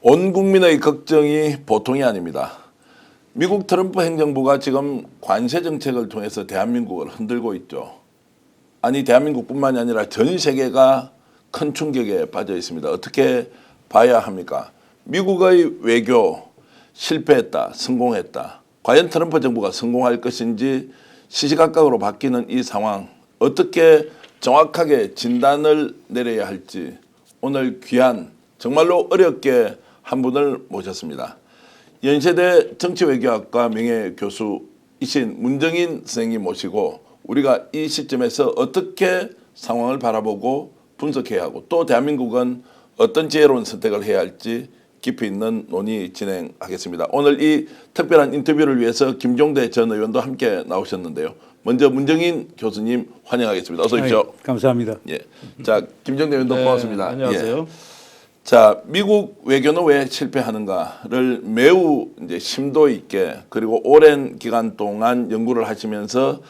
온 국민의 걱정이 보통이 아닙니다. 미국 트럼프 행정부가 지금 관세 정책을 통해서 대한민국을 흔들고 있죠. 아니 대한민국뿐만이 아니라 전 세계가 큰 충격에 빠져 있습니다. 어떻게 봐야 합니까? 미국의 외교 실패했다, 성공했다. 과연 트럼프 정부가 성공할 것인지 시시각각으로 바뀌는 이 상황 어떻게 정확하게 진단을 내려야 할지 오늘 귀한 정말로 어렵게 한 분을 모셨습니다. 연세대 정치외교학과 명예교수이신 문정인 선생님 모시고 우리가 이 시점에서 어떻게 상황을 바라보고 분석해야 하고 또 대한민국은 어떤 지혜로운 선택을 해야 할지 깊이 있는 논의 진행하겠습니다. 오늘 이 특별한 인터뷰를 위해서 김종대 전 의원도 함께 나오셨는데요. 먼저 문정인 교수님 환영하겠습니다. 어서 오십시오. 감사합니다. 예. 자, 김종대 의원도 고맙습니다. 안녕하세요. 예. 자, 미국 외교는 왜 실패하는가를 매우 이제 심도 있게 그리고 오랜 기간 동안 연구를 하시면서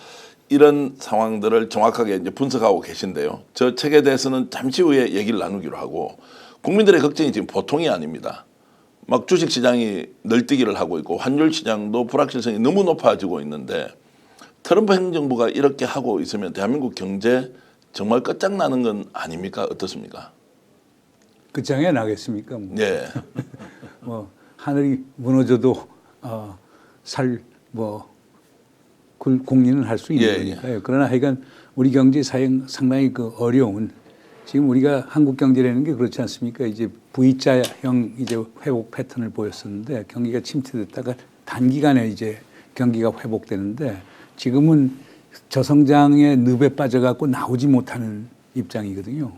이런 상황들을 정확하게 이제 분석하고 계신데요. 저 책에 대해서는 잠시 후에 얘기를 나누기로 하고 국민들의 걱정이 지금 보통이 아닙니다. 막 주식 시장이 널뛰기를 하고 있고 환율 시장도 불확실성이 너무 높아지고 있는데 트럼프 행정부가 이렇게 하고 있으면 대한민국 경제 정말 끝장나는 건 아닙니까? 어떻습니까? 끝장에 나겠습니까? 뭐. 네. 뭐 하늘이 무너져도 공리는 할 수 있는 거니까요. 그러나 하여간 우리 경제 상당히 어려운 지금 우리가 한국 경제라는 게 그렇지 않습니까? 이제 V자형 이제 회복 패턴을 보였었는데 경기가 침체됐다가 단기간에 이제 경기가 회복되는데 지금은 저성장의 늪에 빠져갖고 나오지 못하는 입장이거든요.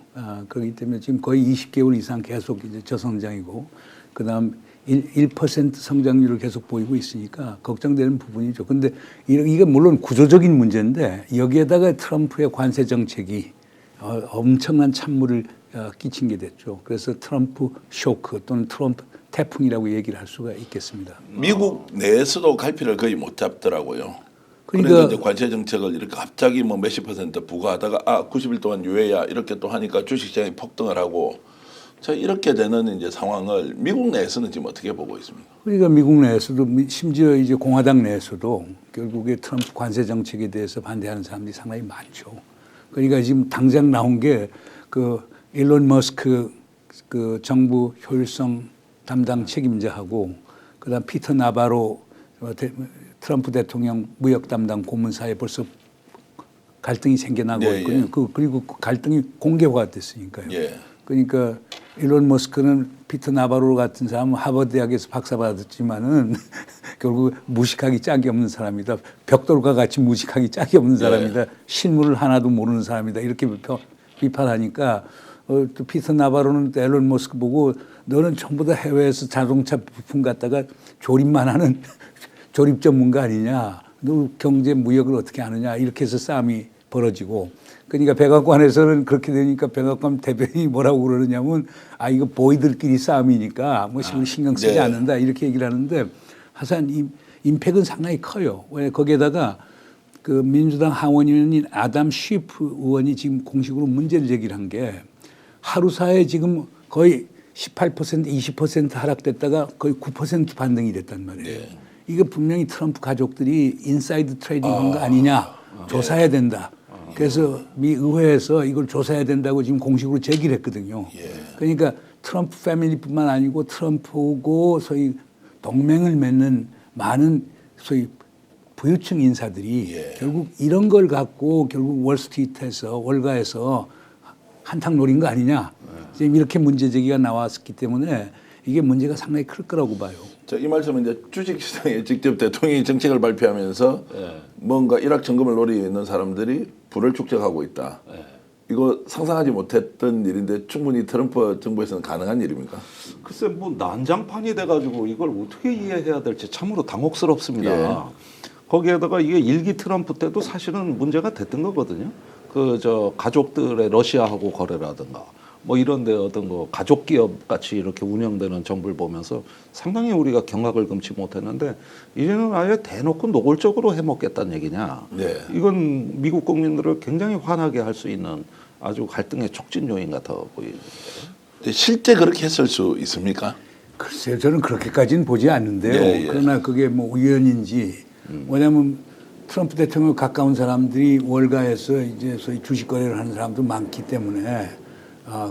그렇기 때문에 지금 거의 20개월 이상 계속 이제 저성장이고, 그 다음 1% 성장률을 계속 보이고 있으니까 걱정되는 부분이죠. 근데 이게 물론 구조적인 문제인데 여기에다가 트럼프의 관세 정책이 엄청난 찬물을 끼친 게 됐죠. 그래서 트럼프 쇼크 또는 트럼프 태풍이라고 얘기를 할 수가 있겠습니다. 미국 내에서도 갈피를 거의 못 잡더라고요. 그러니까 이제 관세 정책을 이렇게 갑자기 뭐 몇십 % 부과하다가 90일 동안 유예야 이렇게 또 하니까 주식시장이 폭등을 하고 자 이렇게 되는 이제 상황을 미국 내에서는 지금 어떻게 보고 있습니까? 그러니까 미국 내에서도 심지어 이제 공화당 내에서도 결국에 트럼프 관세 정책에 대해서 반대하는 사람들이 상당히 많죠. 그러니까 지금 당장 나온 게 그 일론 머스크 그 정부 효율성 담당 책임자하고 그다음 피터 나바로 트럼프 대통령 무역 담당 고문사에 벌써 갈등이 생겨나고 있거든요. 예. 그리고 그 갈등이 공개화가 됐으니까요. 예. 그러니까 일론 머스크는 피터 나바로 같은 사람은 하버드 대학에서 박사 받았지만은 결국 무식하기 짝이 없는 사람이다. 벽돌과 같이 무식하기 짝이 없는 사람이다. 실물을 하나도 모르는 사람이다. 이렇게 비판하니까 또 피터 나바로는 일론 머스크 보고 너는 전부 다 해외에서 자동차 부품 갖다가 조립만 하는 조립 전문가 아니냐. 너 경제 무역을 어떻게 하느냐. 이렇게 해서 싸움이 벌어지고. 그러니까 백악관에서는 그렇게 되니까 백악관 대변인이 뭐라고 그러느냐면 이거 보이들끼리 싸움이니까 뭐 신경 쓰지 않는다. 이렇게 얘기를 하는데 하여튼 임팩은 상당히 커요. 왜 거기에다가 그 민주당 하원의원인 아담 쉬프 의원이 지금 공식으로 문제를 제기를 한 게 하루 사이에 지금 거의 18% 20% 하락됐다가 거의 9% 반등이 됐단 말이에요. 이거 분명히 트럼프 가족들이 인사이드 트레이딩 한 거 아니냐 조사해야 된다. 그래서 미 의회에서 이걸 조사해야 된다고 지금 공식으로 제기를 했거든요. 그러니까 트럼프 패밀리뿐만 아니고 트럼프고 소위 동맹을 맺는 많은 소위 부유층 인사들이 결국 이런 걸 갖고 결국 월스트리트에서 월가에서 한탕 노린 거 아니냐. 지금 이렇게 문제 제기가 나왔기 때문에 이게 문제가 상당히 클 거라고 봐요. 이 말씀은 이제 주식시장에 직접 대통령이 정책을 발표하면서 뭔가 일확천금을 노리는 사람들이 불을 축적하고 있다. 이거 상상하지 못했던 일인데 충분히 트럼프 정부에서는 가능한 일입니까? 글쎄 뭐 난장판이 돼가지고 이걸 어떻게 이해해야 될지 참으로 당혹스럽습니다. 거기에다가 이게 일기 트럼프 때도 사실은 문제가 됐던 거거든요. 가족들의 러시아하고 거래라든가 뭐 이런데 어떤 가족 기업 같이 이렇게 운영되는 정부를 보면서 상당히 우리가 경악을 금치 못했는데 이제는 아예 대놓고 노골적으로 해먹겠다는 얘기냐. 이건 미국 국민들을 굉장히 화나게 할 수 있는 아주 갈등의 촉진 요인 같아 보이는데. 실제 그렇게 했을 수 있습니까? 글쎄요, 저는 그렇게까지는 보지 않는데요. 예, 예. 그러나 그게 뭐 우연인지, 뭐냐면 트럼프 대통령 가까운 사람들이 월가에서 이제 소위 주식 거래를 하는 사람도 많기 때문에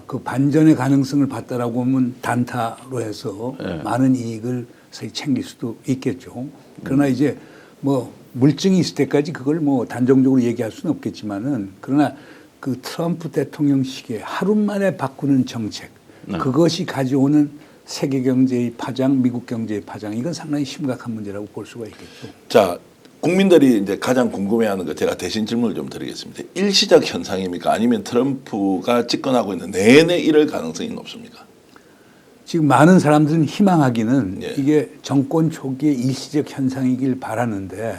그 반전의 가능성을 봤다라고 하면 단타로 해서 예. 많은 이익을 소위 챙길 수도 있겠죠. 그러나 이제 뭐 물증이 있을 때까지 그걸 뭐 단정적으로 얘기할 수는 없겠지만은, 그러나 그 트럼프 대통령 시기에 하루 만에 바꾸는 정책, 그것이 가져오는 세계 경제의 파장, 미국 경제의 파장, 이건 상당히 심각한 문제라고 볼 수가 있겠죠. 자, 국민들이 이제 가장 궁금해하는 거 제가 대신 질문을 좀 드리겠습니다. 일시적 현상입니까? 아니면 트럼프가 집권하고 있는 내내 이럴 가능성이 높습니까? 지금 많은 사람들은 희망하기는 예. 이게 정권 초기의 일시적 현상이길 바라는데,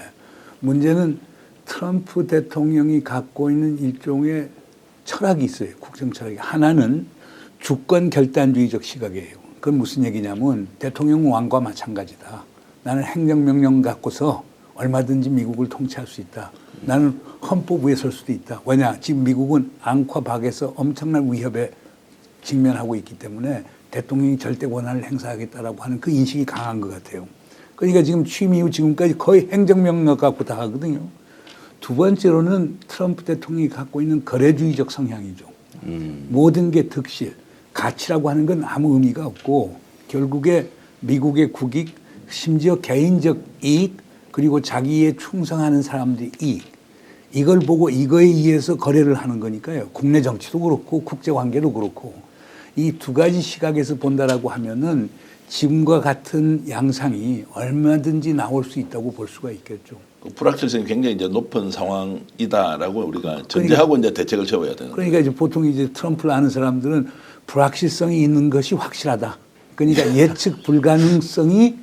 문제는 트럼프 대통령이 갖고 있는 일종의 철학이 있어요. 국정 철학이. 하나는 주권 결단주의적 시각이에요. 그건 무슨 얘기냐면 대통령 왕과 마찬가지다. 나는 행정명령 갖고서 얼마든지 미국을 통치할 수 있다. 나는 헌법 위에 설 수도 있다. 왜냐? 지금 미국은 앙과 박에서 엄청난 위협에 직면하고 있기 때문에 대통령이 절대 권한을 행사하겠다라고 하는 그 인식이 강한 것 같아요. 그러니까 지금 취임 이후 지금까지 거의 행정명령 갖고 다 하거든요. 두 번째로는 트럼프 대통령이 갖고 있는 거래주의적 성향이죠. 모든 게 득실, 가치라고 하는 건 아무 의미가 없고 결국에 미국의 국익, 심지어 개인적 이익, 그리고 자기에 충성하는 사람들의 이익, 이걸 보고 이거에 의해서 거래를 하는 거니까요. 국내 정치도 그렇고 국제관계도 그렇고 이 두 가지 시각에서 본다라고 하면은 지금과 같은 양상이 얼마든지 나올 수 있다고 볼 수가 있겠죠. 그 불확실성이 굉장히 이제 높은 상황이다라고 우리가 전제하고 이제 대책을 세워야 되는 거예요. 그러니까 이제 보통 이제 트럼프를 아는 사람들은 불확실성이 있는 것이 확실하다. 그러니까 예측 불가능성이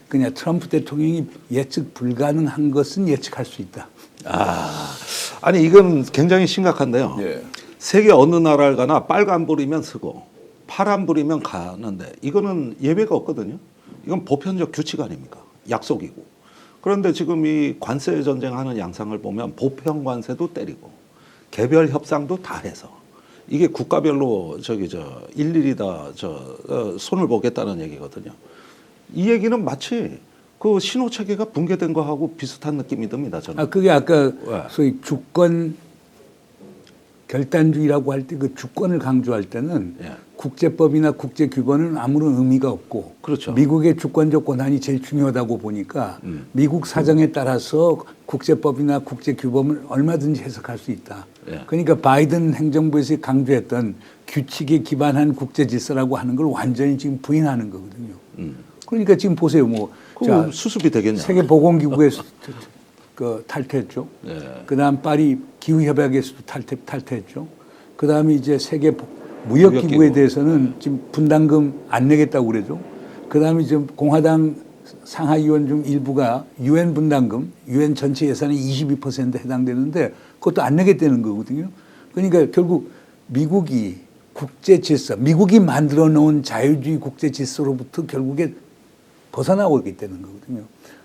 그냥 트럼프 대통령이 예측 불가능한 것은 예측할 수 있다. 아니 이건 굉장히 심각한데요. 예. 세계 어느 나라를 가나 빨간불이면 서고 파란불이면 가는데 이거는 예외가 없거든요. 이건 보편적 규칙 아닙니까? 약속이고. 그런데 지금 이 관세 전쟁하는 양상을 보면 보편 관세도 때리고 개별 협상도 다 해서 이게 국가별로 일일이 다 손을 보겠다는 얘기거든요. 이 얘기는 마치 그 신호 체계가 붕괴된 거하고 비슷한 느낌이 듭니다. 저는. 그게 아까 왜? 소위 주권 결단주의라고 할 때 그 주권을 강조할 때는 예. 국제법이나 국제규범은 아무런 의미가 없고 그렇죠. 미국의 주권적 권한이 제일 중요하다고 보니까 미국 사정에 따라서 국제법이나 국제규범을 얼마든지 해석할 수 있다. 예. 그러니까 바이든 행정부에서 강조했던 규칙에 기반한 국제질서라고 하는 걸 완전히 지금 부인하는 거거든요. 그러니까 지금 보세요. 그 수습이 되겠냐? 세계보건기구에서 그 탈퇴했죠. 예. 그다음 파리 기후협약에서도 탈퇴했죠. 그다음에 이제 세계 무역기구에 대해서는 지금 분담금 안 내겠다고 그러죠. 그다음에 지금 공화당 상하의원 중 일부가 유엔 분담금, 유엔 전체 예산의 22%에 해당되는데 그것도 안 내겠다는 거거든요. 그러니까 결국 미국이 국제 질서, 미국이 만들어 놓은 자유주의 국제 질서로부터 결국에 벗어나오겠다는 거거든요.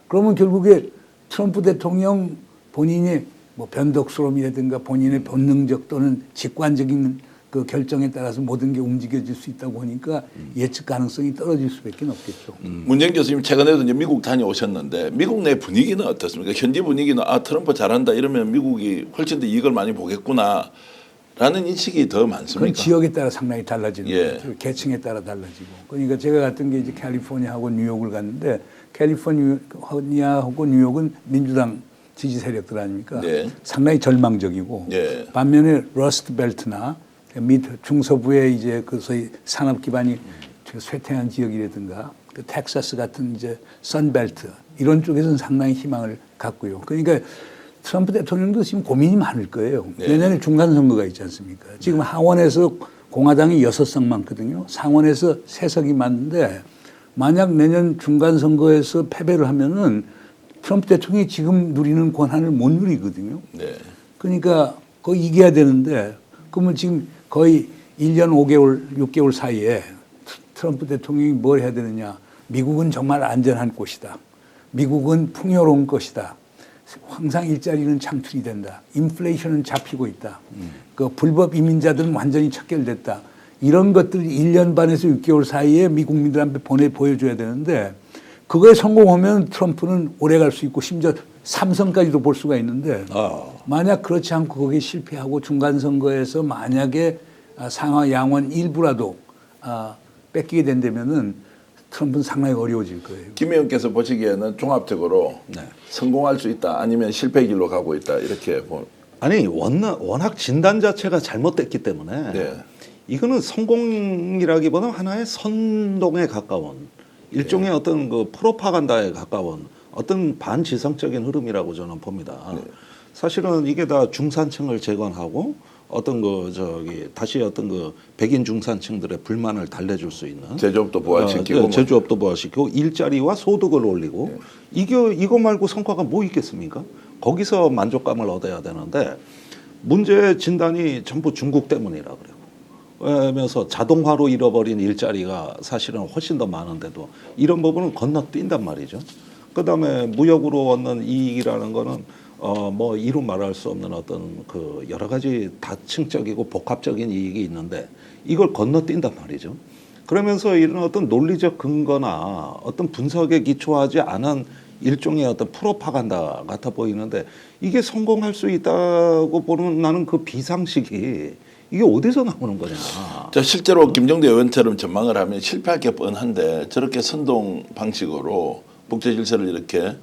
그러면 결국에 트럼프 대통령 본인의 뭐 변덕스러움이라든가 본인의 본능적 또는 직관적인 그 결정에 따라서 모든 게 움직여질 수 있다고 하니까 예측 가능성이 떨어질 수밖에 없겠죠. 문재인 교수님 최근에도 이제 미국 다녀오셨는데 미국 내 분위기는 어떻습니까? 현지 분위기는 트럼프 잘한다 이러면 미국이 훨씬 더 이익을 많이 보겠구나라는 인식이 더 그건 많습니까? 지역에 따라 상당히 달라지는 예. 것 같아요. 계층에 따라 달라지고. 그러니까 제가 갔던 게 이제 캘리포니아하고 뉴욕을 갔는데 캘리포니아하고 뉴욕은 민주당 지지 세력들 아닙니까? 네. 상당히 절망적이고 예. 반면에 러스트 벨트나 중서부의 이제 그 소위 산업 기반이 쇠퇴한 지역이라든가 그 텍사스 같은 이제 선벨트 이런 쪽에서는 상당히 희망을 갖고요. 그러니까 트럼프 대통령도 지금 고민이 많을 거예요. 네. 내년에 중간 선거가 있지 않습니까? 지금 하원에서 공화당이 6석 많거든요. 상원에서 3석이 많은데 만약 내년 중간 선거에서 패배를 하면은 트럼프 대통령이 지금 누리는 권한을 못 누리거든요. 네. 그러니까 그거 이겨야 되는데 그러면 지금 거의 1년 5개월, 6개월 사이에 트럼프 대통령이 뭘 해야 되느냐. 미국은 정말 안전한 곳이다. 미국은 풍요로운 것이다. 항상 일자리는 창출이 된다. 인플레이션은 잡히고 있다. 그 불법 이민자들은 완전히 척결됐다. 이런 것들을 1년 반에서 6개월 사이에 미국 민들한테 보여줘야 되는데 그거에 성공하면 트럼프는 오래 갈 수 있고 심지어 삼선까지도 볼 수가 있는데 만약 그렇지 않고 거기에 실패하고 중간 선거에서 만약에 상하 양원 일부라도 뺏기게 된다면은 트럼프는 상당히 어려워질 거예요. 김 의원께서 보시기에는 종합적으로 성공할 수 있다 아니면 실패 길로 가고 있다 이렇게 아니 워낙 진단 자체가 잘못됐기 때문에 네. 이거는 성공이라기보다는 하나의 선동에 가까운 일종의 어떤 그 프로파간다에 가까운 어떤 반지성적인 흐름이라고 저는 봅니다. 사실은 이게 다 중산층을 재건하고 어떤 그 다시 어떤 그 백인 중산층들의 불만을 달래줄 수 있는 제조업도 부활시키고 제조업도 부활시키고 일자리와 소득을 올리고 이거 말고 성과가 뭐 있겠습니까? 거기서 만족감을 얻어야 되는데 문제의 진단이 전부 중국 때문이라 그래요. 그러면서 자동화로 잃어버린 일자리가 사실은 훨씬 더 많은데도 이런 부분은 건너뛴단 말이죠. 그다음에 무역으로 얻는 이익이라는 거는 뭐 이루 말할 수 없는 어떤 그 여러 가지 다층적이고 복합적인 이익이 있는데 이걸 건너뛴단 말이죠. 그러면서 이런 어떤 논리적 근거나 어떤 분석에 기초하지 않은 일종의 어떤 프로파간다 같아 보이는데 이게 성공할 수 있다고 보는 나는 그 비상식이 이게 어디서 나오는 거냐. 자, 실제로 김정대 의원처럼 전망을 하면 실패할 게 뻔한데 저렇게 선동 방식으로 국제 질서를 이렇게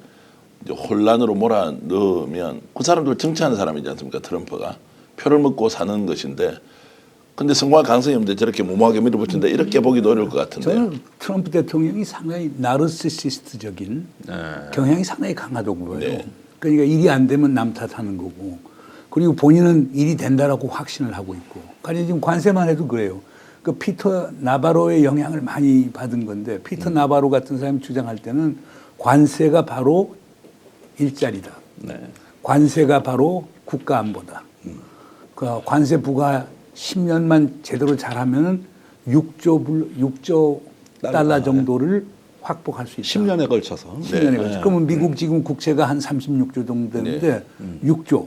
이제 혼란으로 몰아넣으면 그 사람들 정치하는 사람이지 않습니까? 트럼프가 표를 먹고 사는 것인데 근데 성공할 가능성이 없는데 저렇게 무모하게 밀어붙인다 이렇게 보기도 어려울 것 같은데. 저는 트럼프 대통령이 상당히 나르시시스트적인 경향이 상당히 강하다고 봐요. 네. 그러니까 일이 안 되면 남 탓하는 거고 그리고 본인은 일이 된다라고 확신을 하고 있고. 아니 지금 관세만 해도 그래요. 그 피터 나바로의 영향을 많이 받은 건데 피터 나바로 같은 사람이 주장할 때는 관세가 바로 일자리다. 관세가 바로 국가 안보다. 그 관세 부과 10년만 제대로 잘하면은 6조 달러 정도를 확보할 수 있다. 10년에 걸쳐서. 10년에 걸쳐. 그러면 미국 지금 국채가 한 36조 정도 되는데 6조.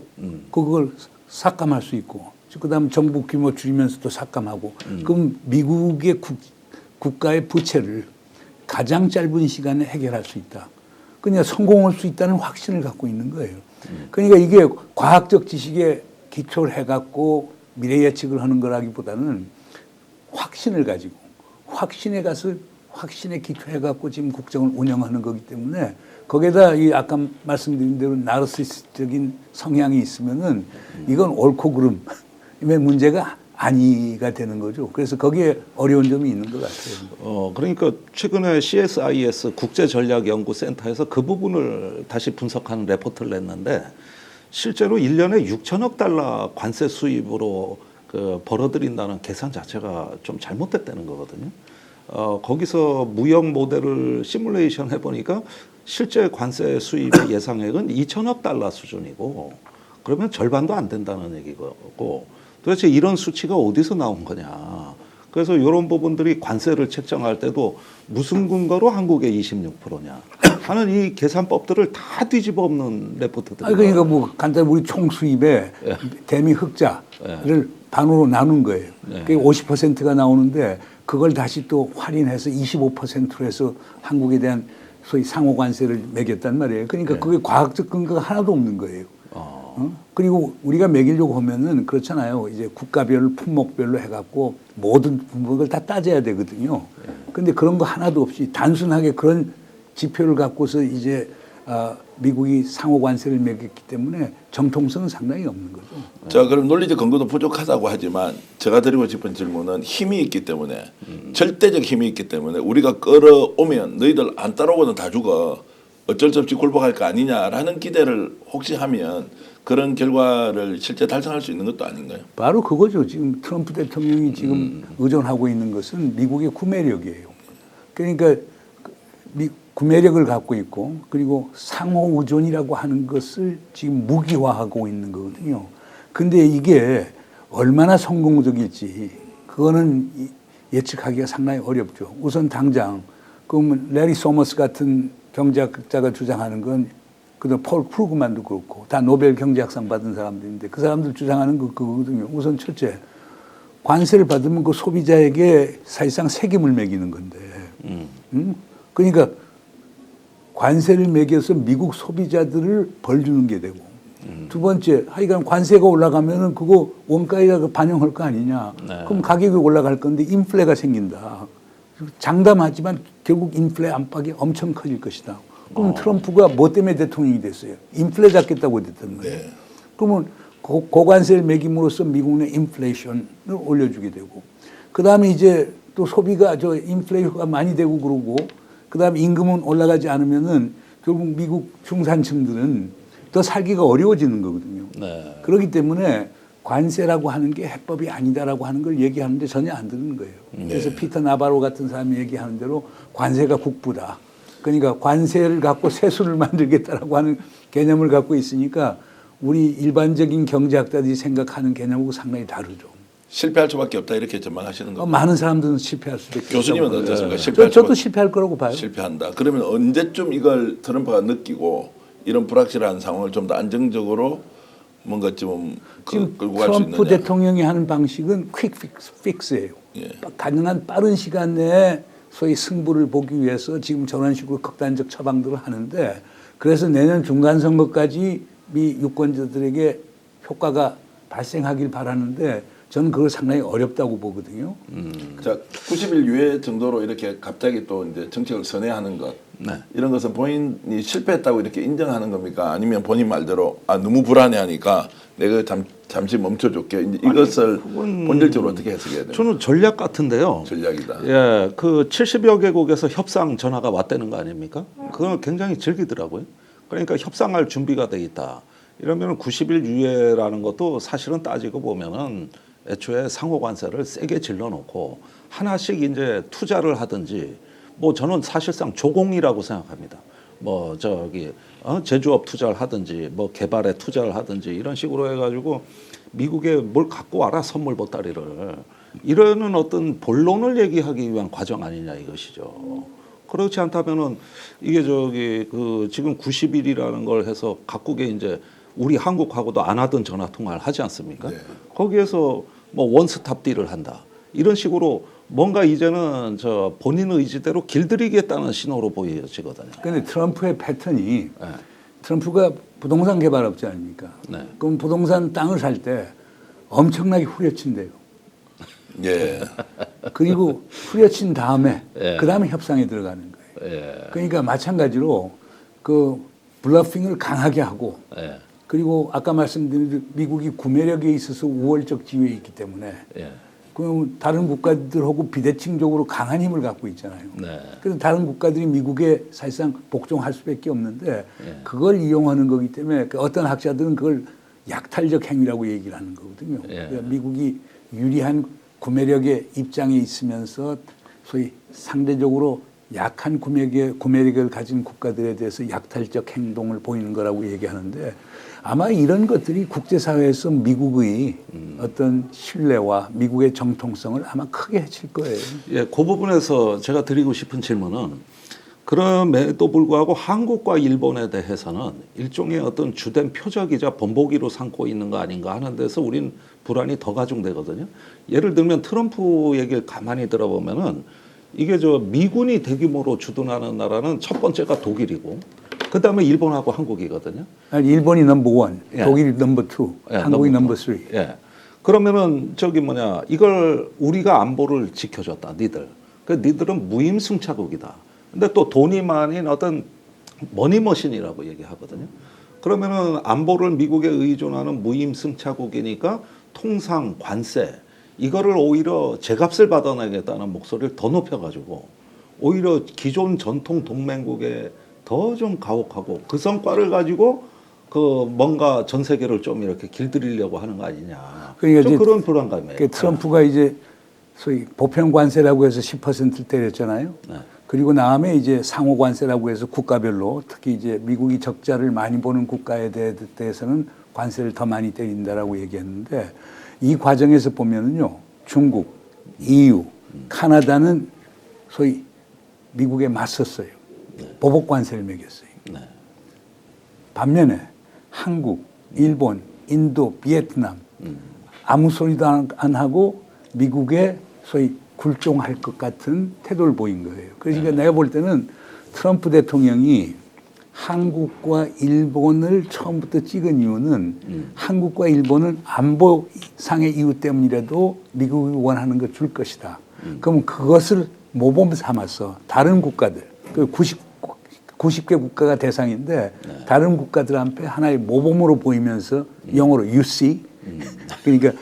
그걸 삭감할 수 있고. 그다음 정부 규모 줄이면서도 삭감하고. 그럼 미국의 국가의 부채를 가장 짧은 시간에 해결할 수 있다. 그러니까 성공할 수 있다는 확신을 갖고 있는 거예요. 그러니까 이게 과학적 지식에 기초를 해갖고 미래 예측을 하는 거라기보다는 확신을 가지고 확신에 기초해갖고 지금 국정을 운영하는 거기 때문에 거기에다 이 아까 말씀드린 대로 나르시스적인 성향이 있으면은 이건 옳고 그름의 문제가 아니가 되는 거죠. 그래서 거기에 어려운 점이 있는 것 같아요. 그러니까 최근에 CSIS 국제전략연구센터에서 그 부분을 다시 분석하는 레포트를 냈는데 실제로 1년에 6천억 달러 관세 수입으로 그 벌어들인다는 계산 자체가 좀 잘못됐다는 거거든요. 거기서 무역 모델을 시뮬레이션 해보니까 실제 관세 수입의 예상액은 2천억 달러 수준이고 그러면 절반도 안 된다는 얘기고 도대체 이런 수치가 어디서 나온 거냐. 그래서 이런 부분들이 관세를 책정할 때도 무슨 근거로 한국의 26%냐 하는 이 계산법들을 다 뒤집어 엎는 레포트들이. 그러니까 뭐 간단히 우리 총 수입의 대미 흑자를 반으로 나눈 거예요. 그게 50%가 나오는데 그걸 다시 또 할인해서 25%로 해서 한국에 대한 소위 상호 관세를 매겼단 말이에요. 그러니까 그게 과학적 근거가 하나도 없는 거예요. 그리고 우리가 매기려고 하면은 그렇잖아요. 이제 국가별로 품목별로 해갖고 모든 품목을 다 따져야 되거든요. 근데 그런 거 하나도 없이 단순하게 그런 지표를 갖고서 이제 미국이 상호 관세를 매겼기 때문에 정통성은 상당히 없는 거죠. 자, 그럼 논리적 근거도 부족하다고 하지만 제가 드리고 싶은 질문은 힘이 있기 때문에 절대적 힘이 있기 때문에 우리가 끌어오면 너희들 안 따라오고는 다 죽어. 어쩔 수 없이 굴복할 거 아니냐라는 기대를 혹시 하면 그런 결과를 실제 달성할 수 있는 것도 아닌가요? 바로 그거죠. 지금 트럼프 대통령이 지금 의존하고 있는 것은 미국의 구매력이에요. 그러니까 구매력을 갖고 있고 그리고 상호 의존이라고 하는 것을 지금 무기화하고 있는 거거든요. 근데 이게 얼마나 성공적일지 그거는 예측하기가 상당히 어렵죠. 우선 당장 그러면 레리 소머스 같은 경제학자가 주장하는 건 그다음 폴 크루그만도 그렇고 다 노벨 경제학상 받은 사람들인데 그 사람들 주장하는 거 그거거든요. 우선 첫째 관세를 받으면 그 소비자에게 사실상 세금을 매기는 건데. 그러니까 관세를 매겨서 미국 소비자들을 벌 주는 게 되고. 두 번째, 하여간 관세가 올라가면은 그거 원가에 반영할 거 아니냐. 네. 그럼 가격이 올라갈 건데 인플레가 생긴다. 장담하지만 결국 인플레 안팎이 엄청 커질 것이다. 그럼 트럼프가 뭐 때문에 대통령이 됐어요? 인플레 잡겠다고 됐던 거예요. 네. 그러면 고관세를 매김으로써 미국 내 인플레이션을 올려주게 되고, 그 다음에 이제 또 소비가 저 인플레이션가 많이 되고 그러고, 그 다음에 임금은 올라가지 않으면은 결국 미국 중산층들은 더 살기가 어려워지는 거거든요. 네. 그렇기 때문에 관세라고 하는 게 해법이 아니다라고 하는 걸 얘기하는데 전혀 안 듣는 거예요. 그래서 피터 나바로 같은 사람이 얘기하는 대로 관세가 국부다. 그러니까 관세를 갖고 세수를 만들겠다라고 하는 개념을 갖고 있으니까 우리 일반적인 경제학자들이 생각하는 개념하고 상당히 다르죠. 실패할 수밖에 없다 이렇게 전망하시는 겁니다. 많은 사람들은 실패할 수도 있고. 교수님은 어떻습니까? 실패할 저도 수밖에- 실패할 거라고 봐요. 실패한다. 그러면 언제쯤 이걸 트럼프가 느끼고 이런 불확실한 상황을 좀 더 안정적으로 뭔가 좀 지금 끌고 갈 수 트럼프 있느냐. 대통령이 하는 방식은 퀵 픽스예요. 예. 가능한 빠른 시간 내에 소위 승부를 보기 위해서 지금 저런 식으로 극단적 처방들을 하는데, 그래서 내년 중간 선거까지 미 유권자들에게 효과가 발생하길 바라는데 저는 그걸 상당히 어렵다고 보거든요. 자, 90일 유예 정도로 이렇게 갑자기 또 이제 정책을 선회하는 것, 네. 이런 것은 본인이 실패했다고 이렇게 인정하는 겁니까? 아니면 본인 말대로 너무 불안해하니까 내가 잠시 멈춰줄게. 이제 이것을 본질적으로 어떻게 해석해야 돼요? 저는 전략 같은데요. 전략이다. 예, 그 70여 개국에서 협상 전화가 왔다는 거 아닙니까? 그걸 굉장히 즐기더라고요. 그러니까 협상할 준비가 돼 있다. 이러면 90일 유예라는 것도 사실은 따지고 보면은 애초에 상호 관세를 세게 질러놓고 하나씩 이제 투자를 하든지, 뭐 저는 사실상 조공이라고 생각합니다. 뭐 저기 제조업 투자를 하든지 뭐 개발에 투자를 하든지 이런 식으로 해가지고 미국에 뭘 갖고 와라 선물 보따리를, 이러는 어떤 본론을 얘기하기 위한 과정 아니냐 이것이죠. 그렇지 않다면은 이게 저기 그 지금 90일이라는 걸 해서 각국에 이제 우리 한국하고도 안 하던 전화 통화를 하지 않습니까? 네. 거기에서 뭐 원스톱 딜을 한다. 이런 식으로 뭔가 이제는 저 본인 의지대로 길들이겠다는 신호로 보여지거든요. 그런데 트럼프의 패턴이, 네. 트럼프가 부동산 개발업자 아닙니까? 네. 그럼 부동산 땅을 살 때 엄청나게 후려친대요. 예. 그리고 후려친 다음에 예. 그 다음에 협상에 들어가는 거예요. 예. 그러니까 마찬가지로 그 블러핑을 강하게 하고, 예. 그리고 아까 말씀드린 미국이 구매력에 있어서 우월적 지위에 있기 때문에 예. 그럼 다른 국가들하고 비대칭적으로 강한 힘을 갖고 있잖아요. 네. 그래서 다른 국가들이 미국에 사실상 복종할 수밖에 없는데 예. 그걸 이용하는 거기 때문에 그 어떤 학자들은 그걸 약탈적 행위라고 얘기를 하는 거거든요. 예. 그러니까 미국이 유리한 구매력의 입장에 있으면서 소위 상대적으로 약한 구매력을 가진 국가들에 대해서 약탈적 행동을 보이는 거라고 얘기하는데, 아마 이런 것들이 국제사회에서 미국의 어떤 신뢰와 미국의 정통성을 아마 크게 해칠 거예요. 예, 그 부분에서 제가 드리고 싶은 질문은, 그럼에도 불구하고 한국과 일본에 대해서는 일종의 어떤 주된 표적이자 본보기로 삼고 있는 거 아닌가 하는 데서 우린 불안이 더 가중되거든요. 예를 들면 트럼프 얘기를 가만히 들어보면은 이게 저 미군이 대규모로 주둔하는 나라는 첫 번째가 독일이고 그 다음에 일본하고 한국이거든요. 아니, 일본이 넘버 원, 예. 독일이 넘버 투, 예, 한국이 넘버 넘버 쓰리. 예. 그러면은 저기 뭐냐, 이걸 우리가 안보를 지켜줬다. 니들. 그 니들은 무임승차국이다. 근데 또 돈이 많은 어떤 머니머신이라고 얘기하거든요. 그러면은 안보를 미국에 의존하는 무임승차국이니까 통상 관세 이거를 오히려 제값을 받아내겠다는 목소리를 더 높여가지고 오히려 기존 전통 동맹국에 더 좀 가혹하고 그 성과를 가지고 그 뭔가 전 세계를 좀 이렇게 길들이려고 하는 거 아니냐. 그러니까 좀 이제 그런 불안감이에요. 그 트럼프가 이제 소위 보편 관세라고 해서 10%를 때렸잖아요. 네. 그리고 다음에 이제 상호 관세라고 해서 국가별로 특히 이제 미국이 적자를 많이 보는 국가에 대해서는 관세를 더 많이 때린다라고 얘기했는데, 이 과정에서 보면은요, 중국, EU, 카나다는 소위 미국에 맞섰어요. 보복 관세를 매겼어요. 네. 반면에 한국, 일본, 인도, 베트남 아무 소리도 안 하고 미국에 소위 굴종할 것 같은 태도를 보인 거예요. 그러니까 내가 볼 때는 트럼프 대통령이 한국과 일본을 처음부터 찍은 이유는 한국과 일본은 안보상의 이유 때문이라도 미국이 원하는 거 줄 것이다. 그럼 그것을 모범 삼아서 다른 국가들, 그 90개 국가가 대상인데 다른 국가들한테 하나의 모범으로 보이면서 영어로 you see 그러니까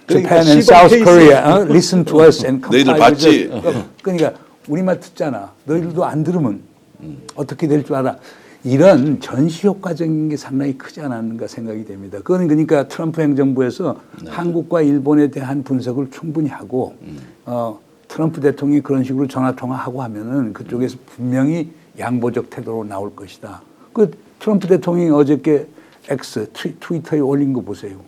Japan and 시범 South 케이스. Korea listen to us and 너희들 comply with 봤지? us. 그러니까 우리만 듣잖아. 너희들도 안 들으면 어떻게 될 줄 알아. 이런 전시 효과적인 게 상당히 크지 않았는가 생각이 됩니다. 그건 그러니까 트럼프 행정부에서 한국과 일본에 대한 분석을 충분히 하고 트럼프 대통령이 그런 식으로 전화 통화하고 하면은 그쪽에서 분명히 양보적 태도로 나올 것이다. 그 트럼프 대통령이 어저께 X 트위터에 올린 거 보세요.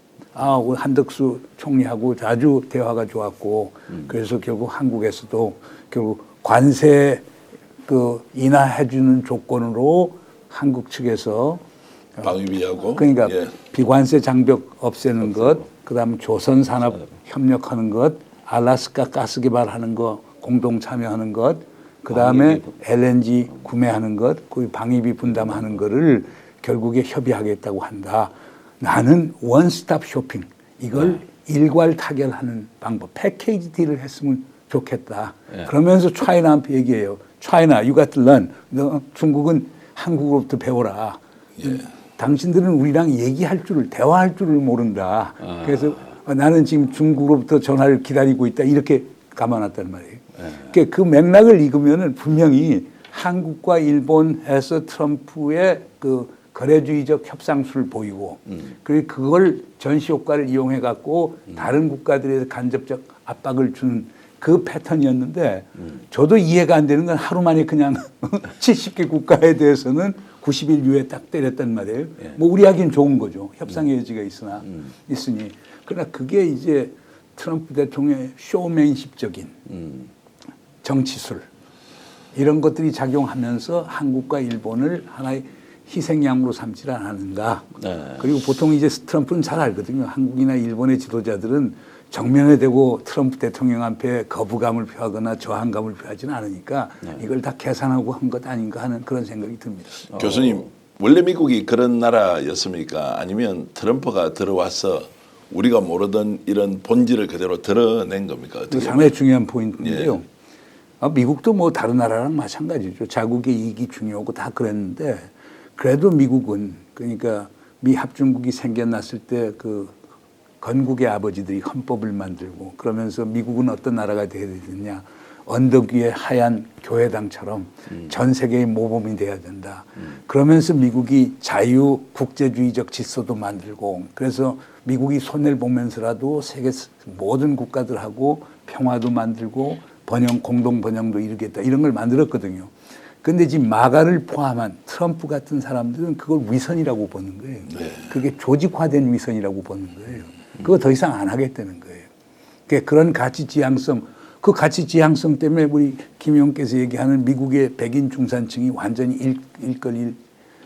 우리 한덕수 총리하고 아주 대화가 좋았고 그래서 결국 한국에서도 결국 관세 인하해주는 조건으로 한국 측에서 방위비하고 그러니까 예. 비관세 장벽 없애는 것, 그다음 조선 산업 협력하는 것, 알래스카 가스 개발하는 거 공동 참여하는 것, 그다음에 LNG 구매하는 것, 그 방위비 분담하는 거를 결국에 협의하겠다고 한다. 나는 원스톱 쇼핑 이걸 일괄 타결하는 방법, 패키지 딜을 했으면 좋겠다. 그러면서 차이나한테 얘기해요. 차이나, you got to learn. 너 중국은 한국으로부터 배워라. 당신들은 우리랑 얘기할 줄을, 대화할 줄을 모른다. 그래서 나는 지금 중국으로부터 전화를 기다리고 있다. 이렇게 감아놨단 말이에요. 그 맥락을 읽으면은 분명히 한국과 일본에서 트럼프의 그 거래주의적 협상수를 보이고, 그리고 그걸 전시 효과를 이용해 갖고 다른 국가들에 대해서 간접적 압박을 주는 그 패턴이었는데, 저도 이해가 안 되는 건 하루 만에 그냥 70개 국가에 대해서는 90일 유예 딱 때렸단 말이에요. 뭐 우리하기는 좋은 거죠. 협상의 여지가 있으니. 그러나 그게 이제 트럼프 대통령의 쇼맨십적인 정치술 이런 것들이 작용하면서 한국과 일본을 하나의 희생양으로 삼지 않았는가. 그리고 보통 이제 트럼프는 잘 알거든요. 한국이나 일본의 지도자들은 정면에 대고 트럼프 대통령 앞에 거부감을 표하거나 저항감을 표하지는 않으니까 이걸 다 계산하고 한 것 아닌가 하는 그런 생각이 듭니다. 교수님, 원래 미국이 그런 나라였습니까? 아니면 트럼프가 들어와서 우리가 모르던 이런 본질을 그대로 드러낸 겁니까? 그 상당히 중요한 포인트인데요. 미국도 뭐 다른 나라랑 마찬가지죠. 자국의 이익이 중요하고 다 그랬는데 그래도 미국은 그러니까 미 합중국이 생겨났을 때 그 건국의 아버지들이 헌법을 만들고 그러면서 미국은 어떤 나라가 되어야 되느냐. 언덕 위의 하얀 교회당처럼 전 세계의 모범이 돼야 된다. 그러면서 미국이 자유 국제주의적 질서도 만들고 그래서 미국이 손해를 보면서라도 세계 모든 국가들하고 평화도 만들고 공동 번영도 이루겠다. 이런 걸 만들었거든요. 그런데 지금 마가를 포함한 트럼프 같은 사람들은 그걸 위선이라고 보는 거예요. 그게 조직화된 위선이라고 보는 거예요. 그거 더 이상 안 하겠다는 거예요. 그런 가치 지향성, 그 가치 지향성 때문에 우리 김 의원께서 얘기하는 미국의 백인 중산층이 완전히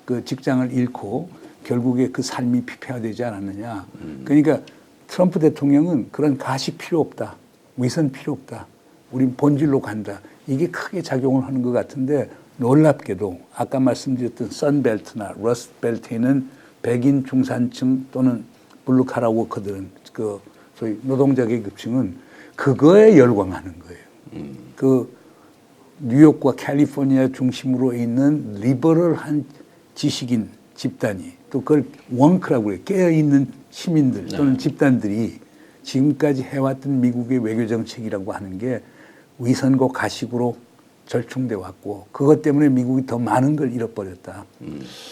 그 직장을 잃고 결국에 그 삶이 피폐화되지 않았느냐. 그러니까 트럼프 대통령은 그런 가시 필요 없다. 위선 필요 없다. 우린 본질로 간다. 이게 크게 작용을 하는 것 같은데 놀랍게도 아까 말씀드렸던 선벨트나 러스트벨트에는 백인 중산층 또는 블루칼라 워커들은 그 소위 노동자 계급층은 그거에 열광하는 거예요. 그 뉴욕과 캘리포니아 중심으로 있는 리버럴한 지식인 집단이 또 그걸 웡크라고 그래요. 깨어있는 시민들 또는 집단들이 지금까지 해왔던 미국의 외교 정책이라고 하는 게 위선과 가식으로 절충돼 왔고 그것 때문에 미국이 더 많은 걸 잃어버렸다.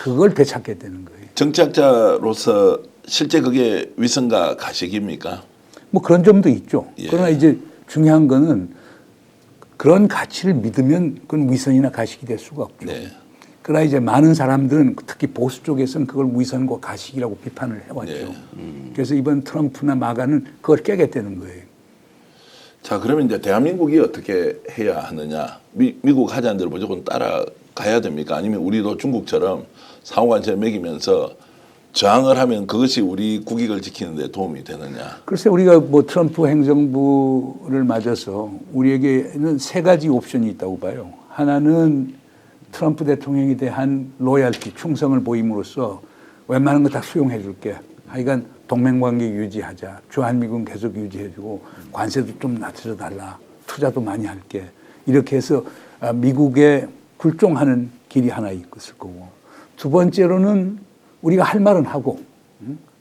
그걸 되찾게 되는 거예요. 정치학자로서 실제 그게 위선과 가식입니까? 뭐 그런 점도 있죠. 그러나 이제 중요한 거는 그런 가치를 믿으면 그건 위선이나 가식이 될 수가 없죠. 그러나 이제 많은 사람들은 특히 보수 쪽에서는 그걸 위선과 가식이라고 비판을 해왔죠. 그래서 이번 트럼프나 마가는 그걸 깨겠다는 거예요. 자, 그러면 이제 대한민국이 어떻게 해야 하느냐? 미국 하자는 대로 무조건 따라가야 됩니까? 아니면 우리도 중국처럼 상호관세 매기면서 저항을 하면 그것이 우리 국익을 지키는 데 도움이 되느냐. 글쎄 우리가 뭐 트럼프 행정부를 맞아서 우리에게는 세 가지 옵션이 있다고 봐요. 하나는 트럼프 대통령에 대한 로얄티, 충성을 보임으로써 웬만한 거 다 수용해 줄게. 하여간 동맹관계 유지하자. 주한미군 계속 유지해주고 관세도 좀 낮춰줘 달라. 투자도 많이 할게. 이렇게 해서 미국에 굴종하는 길이 하나 있을 거고. 두 번째로는 우리가 할 말은 하고,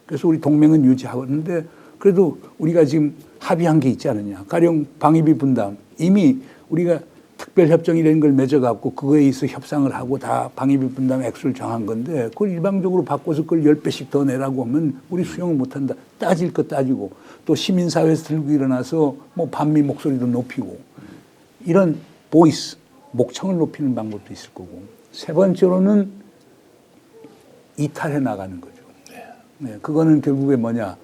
그래서 우리 동맹은 유지하는데 그래도 우리가 지금 합의한 게 있지 않느냐. 가령 방위비 분담. 이미 우리가 특별협정이라는 걸 맺어갖고 그거에 의해서 협상을 하고 다 방위비 분담 액수를 정한 건데 그걸 일방적으로 바꿔서 그걸 10배씩 더 내라고 하면 우리 수용을 못한다. 따질 거 따지고 또 시민사회에서 들고 일어나서 뭐 반미 목소리도 높이고 이런 보이스, 목청을 높이는 방법도 있을 거고 세 번째로는 이탈해 나가는 거죠. 네, 그거는 결국에 뭐냐.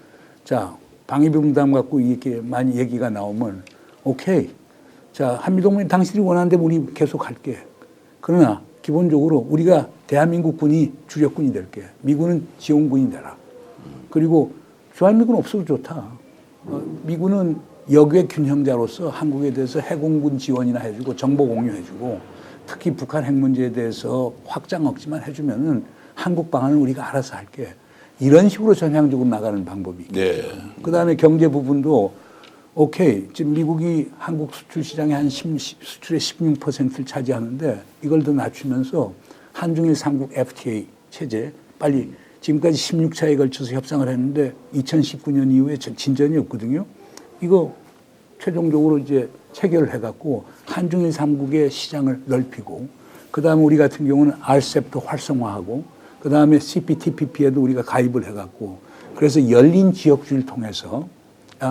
자, 방위비 분담 갖고 이렇게 많이 얘기가 나오면 오케이. 자, 한미동맹 당신이 원하는 대로 우리 계속 할게. 그러나 기본적으로 우리가 대한민국 군이 주력군이 될게. 미군은 지원군이 되라. 그리고 주한미군 없어도 좋다. 미군은 역외 균형자로서 한국에 대해서 해공군 지원이나 해주고 정보 공유해주고 특히 북한 핵 문제에 대해서 확장 억지만 해주면은 한국 방안은 우리가 알아서 할게. 이런 식으로 전향적으로 나가는 방법이 있겠죠. 네. 그다음에 경제 부분도 오케이. 지금 미국이 한국 수출 시장의 한 수출의 16%를 차지하는데 이걸 더 낮추면서 한중일 삼국 FTA 체제 빨리 지금까지 16차에 걸쳐서 협상을 했는데 2019년 이후에 진전이 없거든요. 이거 최종적으로 이제 체결을 해갖고 한중일 삼국의 시장을 넓히고 그다음에 우리 같은 경우는 RCEP도 활성화하고 그다음에 CPTPP에도 우리가 가입을 해갖고 그래서 열린 지역주의를 통해서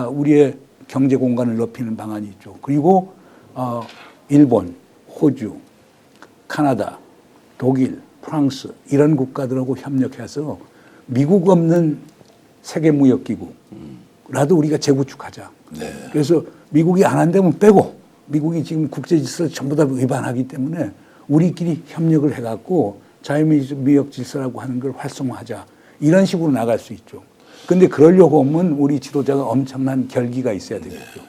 우리의 경제 공간을 넓히는 방안이 있죠. 그리고 일본, 호주, 카나다, 독일, 프랑스 이런 국가들하고 협력해서 미국 없는 세계무역기구라도 우리가 재구축하자. 네. 그래서 미국이 안 한다면 빼고 미국이 지금 국제질서 전부 다 위반하기 때문에 우리끼리 협력을 해갖고 자유무역 질서라고 하는 걸 활성화하자. 이런 식으로 나갈 수 있죠. 근데 그러려고 하면 우리 지도자가 엄청난 결기가 있어야 되겠죠.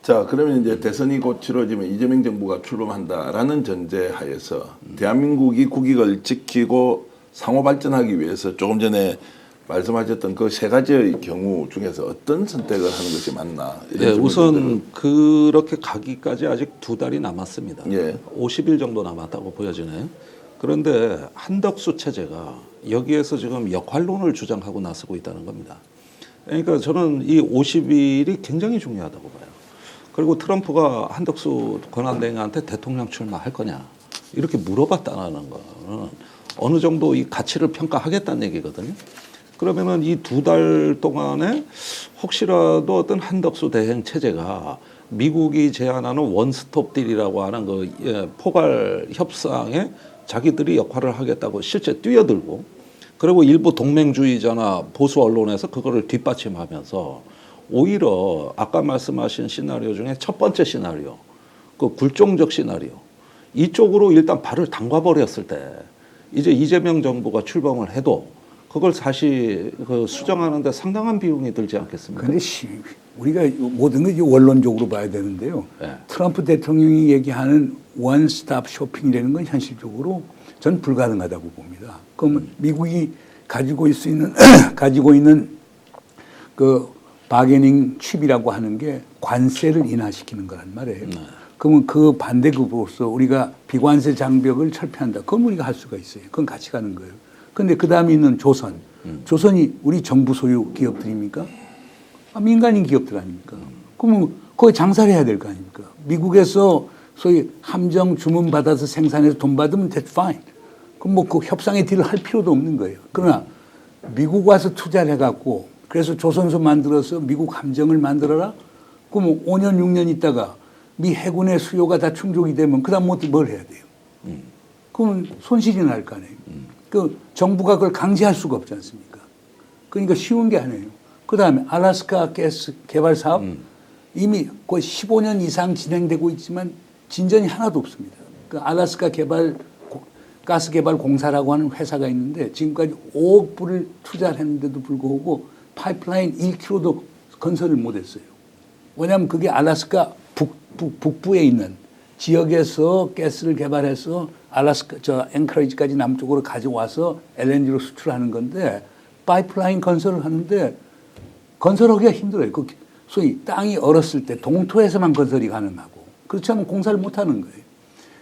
자, 그러면 이제 대선이 곧 치러지면 이재명 정부가 출범한다라는 전제 하에서 대한민국이 국익을 지키고 상호 발전하기 위해서 조금 전에 말씀하셨던 그 세 가지의 경우 중에서 어떤 선택을 하는 것이 맞나? 예, 우선 그렇게 가기까지 아직 2달이 남았습니다. 예. 50일 정도 남았다고 보여지네요. 그런데 한덕수 체제가 여기에서 지금 역할론을 주장하고 나서고 있다는 겁니다. 그러니까 저는 이 50일이 굉장히 중요하다고 봐요. 그리고 트럼프가 한덕수 권한대행한테 대통령 출마할 거냐 이렇게 물어봤다는 거는 어느 정도 이 가치를 평가하겠다는 얘기거든요. 그러면은 이 2달 동안에 혹시라도 어떤 한덕수 대행 체제가 미국이 제안하는 원스톱 딜이라고 하는 그 포괄 협상에 자기들이 역할을 하겠다고 실제 뛰어들고 그리고 일부 동맹주의자나 보수 언론에서 그거를 뒷받침하면서 오히려 아까 말씀하신 시나리오 중에 첫 번째 시나리오, 그 굴종적 시나리오 이쪽으로 일단 발을 담가버렸을 때 이제 이재명 정부가 출범을 해도 그걸 다시 그 수정하는데 상당한 비용이 들지 않겠습니까? 그런데 우리가 모든 걸 원론적으로 봐야 되는데요. 네. 트럼프 대통령이 얘기하는 원스톱 쇼핑이라는 건 현실적으로 전 불가능하다고 봅니다. 그럼 미국이 가지고 있는 그 바게닝 칩이라고 하는 게 관세를 인하시키는 거란 말이에요. 그러면 그 반대급으로서 우리가 비관세 장벽을 철폐한다. 그건 우리가 할 수가 있어요. 그건 같이 가는 거예요. 그런데 그 다음에 있는 조선. 조선이 우리 정부 소유 기업들입니까? 민간인 기업들 아닙니까? 그러면 거기 장사를 해야 될 거 아닙니까? 미국에서 소위 함정 주문 받아서 생산해서 돈 받으면 that's fine. 그럼 뭐 그 협상의 딜을 할 필요도 없는 거예요. 그러나 미국 와서 투자를 해갖고 그래서 조선소 만들어서 미국 함정을 만들어라? 그럼 5년, 6년 있다가 미 해군의 수요가 다 충족이 되면 그 다음 뭘 해야 돼요? 그러면 손실이 날 거 아니에요. 그 정부가 그걸 강제할 수가 없지 않습니까? 그러니까 쉬운 게 아니에요. 그 다음에 알래스카 가스 개발 사업 이미 거의 15년 이상 진행되고 있지만 진전이 하나도 없습니다. 그 알래스카 개발 가스개발공사라고 하는 회사가 있는데 지금까지 5억 불을 투자를 했는데도 불구하고 파이프라인 1km도 건설을 못했어요. 왜냐하면 그게 알래스카 북부에 있는 지역에서 가스를 개발해서 알래스카 앵커리지까지 남쪽으로 가져와서 LNG로 수출하는 건데 파이프라인 건설을 하는데 건설하기가 힘들어요. 그 소위 땅이 얼었을 때 동토에서만 건설이 가능하고 그렇지 않으면 공사를 못하는 거예요.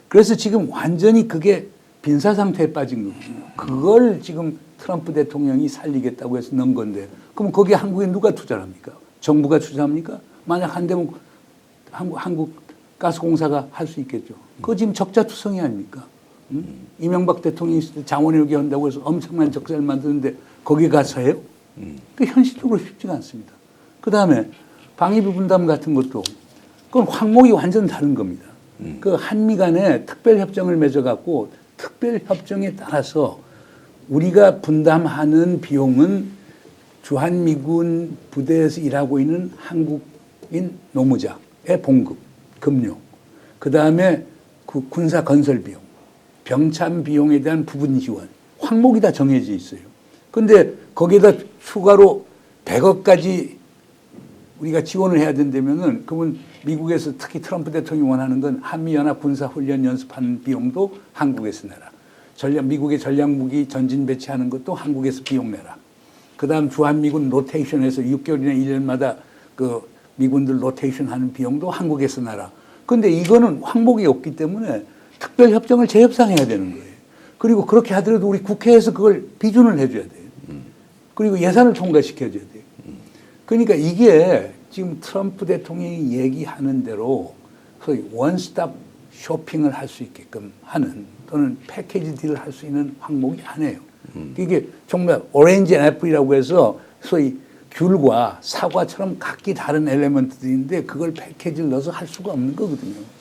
그래서 지금 완전히 그게 빈사 상태에 빠진 거거든요. 그걸 지금 트럼프 대통령이 살리겠다고 해서 넣은 건데 그럼 거기에 한국에 누가 투자를 합니까? 정부가 투자합니까? 만약 한대면 한국 가스공사가 할 수 있겠죠. 그거 지금 적자투성이 아닙니까? 응? 이명박 대통령이 있을 때 자원외교 한다고 해서 엄청난 적자를 만드는데 거기 가서 해요? 그 현실적으로 쉽지가 않습니다. 그 다음에 방위비 분담 같은 것도 그건 항목이 완전 다른 겁니다. 그 한미 간에 특별협정을 맺어갖고 특별협정에 따라서 우리가 분담하는 비용은 주한미군 부대에서 일하고 있는 한국인 노무자의 봉급, 급료, 그 다음에 그 군사 건설 비용, 병참 비용에 대한 부분 지원, 항목이 다 정해져 있어요. 근데 거기에다 추가로 100억까지 우리가 지원을 해야 된다면은 그러면 미국에서 특히 트럼프 대통령이 원하는 건 한미연합 군사훈련 연습하는 비용도 한국에서 내라. 미국의 전략무기 전진 배치하는 것도 한국에서 비용 내라. 그 다음 주한미군 로테이션에서 6개월이나 1년마다 그 미군들 로테이션 하는 비용도 한국에서 내라. 근데 이거는 항목이 없기 때문에 특별협정을 재협상해야 되는 거예요. 그리고 그렇게 하더라도 우리 국회에서 그걸 비준을 해줘야 돼요. 그리고 예산을 통과시켜줘야 돼요. 그러니까 이게 지금 트럼프 대통령이 얘기하는 대로 소위 원스톱 쇼핑을 할 수 있게끔 하는 또는 패키지 딜을 할 수 있는 항목이 아니에요. 이게 정말 오렌지 앤 애플이라고 해서 소위 귤과 사과처럼 각기 다른 엘리먼트들인데 그걸 패키지를 넣어서 할 수가 없는 거거든요.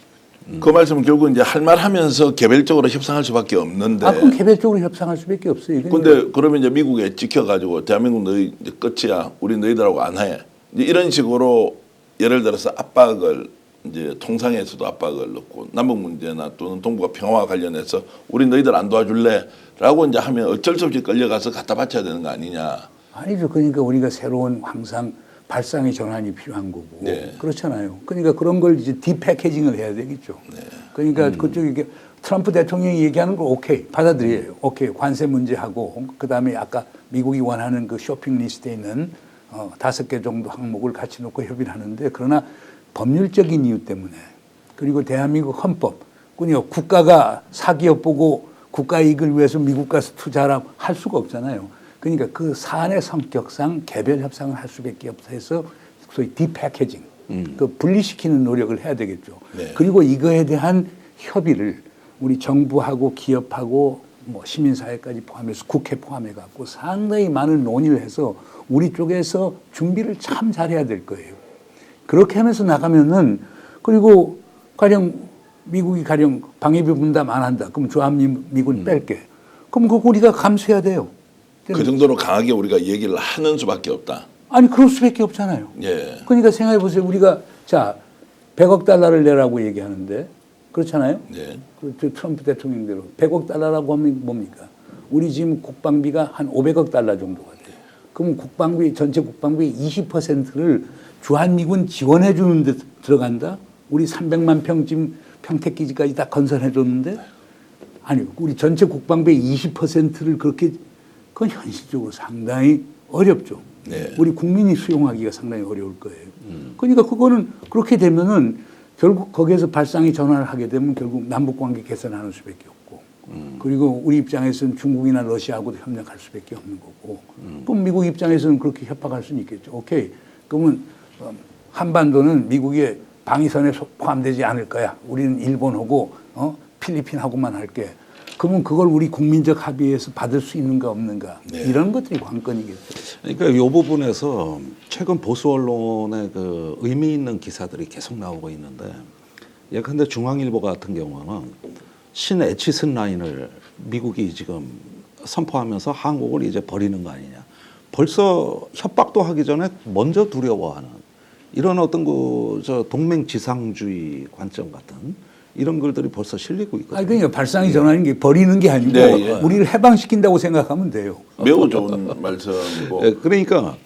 그 말씀은 결국 이제 할 말 하면서 개별적으로 협상할 수밖에 없는데. 그럼 개별적으로 협상할 수밖에 없어요. 근데 그러면 이제 미국에 찍혀가지고 대한민국 너희 이제 끝이야. 우리 너희들하고 안 해. 이제 이런 식으로 예를 들어서 압박을 이제 통상에서도 압박을 넣고 남북 문제나 또는 동북아 평화와 관련해서 우리 너희들 안 도와줄래라고 이제 하면 어쩔 수 없이 끌려가서 갖다 바쳐야 되는 거 아니냐. 아니죠. 그러니까 우리가 새로운 항상 발상의 전환이 필요한 거고 그렇잖아요. 그러니까 그런 걸 이제 디패키징을 해야 되겠죠. 그러니까 그쪽에 트럼프 대통령이 얘기하는 걸 오케이 받아들여요. 오케이 관세 문제하고 그 다음에 아까 미국이 원하는 그 쇼핑 리스트에 있는 5개 정도 항목을 같이 놓고 협의를 하는데 그러나 법률적인 이유 때문에 그리고 대한민국 헌법 그러니까 국가가 사기업 보고 국가 이익을 위해서 미국 가서 투자하라 할 수가 없잖아요. 그러니까 그 사안의 성격상 개별 협상을 할 수밖에 없어 해서 소위 디패키징, 그 분리시키는 노력을 해야 되겠죠. 네. 그리고 이거에 대한 협의를 우리 정부하고 기업하고 뭐 시민사회까지 포함해서 국회 포함해갖고 상당히 많은 논의를 해서 우리 쪽에서 준비를 참 잘해야 될 거예요. 그렇게 하면서 나가면은 그리고 가령 미국이 가령 방위비 분담 안 한다. 그럼 주한미군 뺄게. 그럼 그거 우리가 감수해야 돼요. 그 정도로 강하게 우리가 얘기를 하는 수밖에 없다. 아니 그럴 수밖에 없잖아요. 예. 그러니까 생각해 보세요. 우리가 자 100억 달러를 내라고 얘기하는데 그렇잖아요. 예. 그 트럼프 대통령대로 100억 달러라고 하면 뭡니까? 우리 지금 국방비가 한 500억 달러 정도가 돼요. 그럼 국방비 전체 국방비 20%를 주한미군 지원해 주는 데 들어간다? 우리 300만 평 지금 평택기지까지 다 건설해 줬는데 아니 우리 전체 국방비의 20%를 그렇게 그건 현실적으로 상당히 어렵죠. 네. 우리 국민이 수용하기가 상당히 어려울 거예요. 그러니까 그거는 그렇게 되면은 결국 거기에서 발상의 전환을 하게 되면 결국 남북 관계 개선하는 수밖에 없고 그리고 우리 입장에서는 중국이나 러시아하고도 협력할 수밖에 없는 거고 그럼 미국 입장에서는 그렇게 협박할 수는 있겠죠. 오케이. 그러면 한반도는 미국의 방위선에 포함되지 않을 거야. 우리는 일본하고 필리핀하고만 할게. 그러면 그걸 우리 국민적 합의에서 받을 수 있는가 없는가 이런 것들이 관건이겠죠. 그러니까 이 부분에서 최근 보수 언론의 그 의미 있는 기사들이 계속 나오고 있는데 예컨대 중앙일보 같은 경우는 신에치슨 라인을 미국이 지금 선포하면서 한국을 이제 버리는 거 아니냐. 벌써 협박도 하기 전에 먼저 두려워하는 이런 어떤 그 동맹 지상주의 관점 같은 이런 글들이 벌써 실리고 있거든요. 아니 그러니까 발상이 전하는 게 버리는 게 아니고 네, 예. 우리를 해방시킨다고 생각하면 돼요. 매우 좋은 말씀이고 예, 그러니까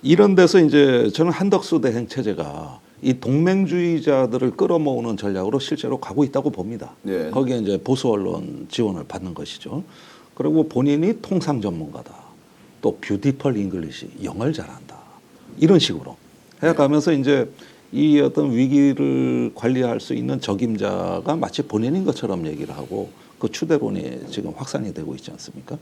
이런 데서 이제 저는 한덕수 대행 체제가 이 동맹주의자들을 끌어모으는 전략으로 실제로 가고 있다고 봅니다. 예. 거기에 이제 보수 언론 지원을 받는 것이죠. 그리고 본인이 통상 전문가다. 또 뷰티풀 잉글리시, 영어를 잘한다. 이런 식으로 해가면서 이제 이 어떤 위기를 관리할 수 있는 적임자가 마치 본인인 것처럼 얘기를 하고 그 추대론이 지금 확산이 되고 있지 않습니까?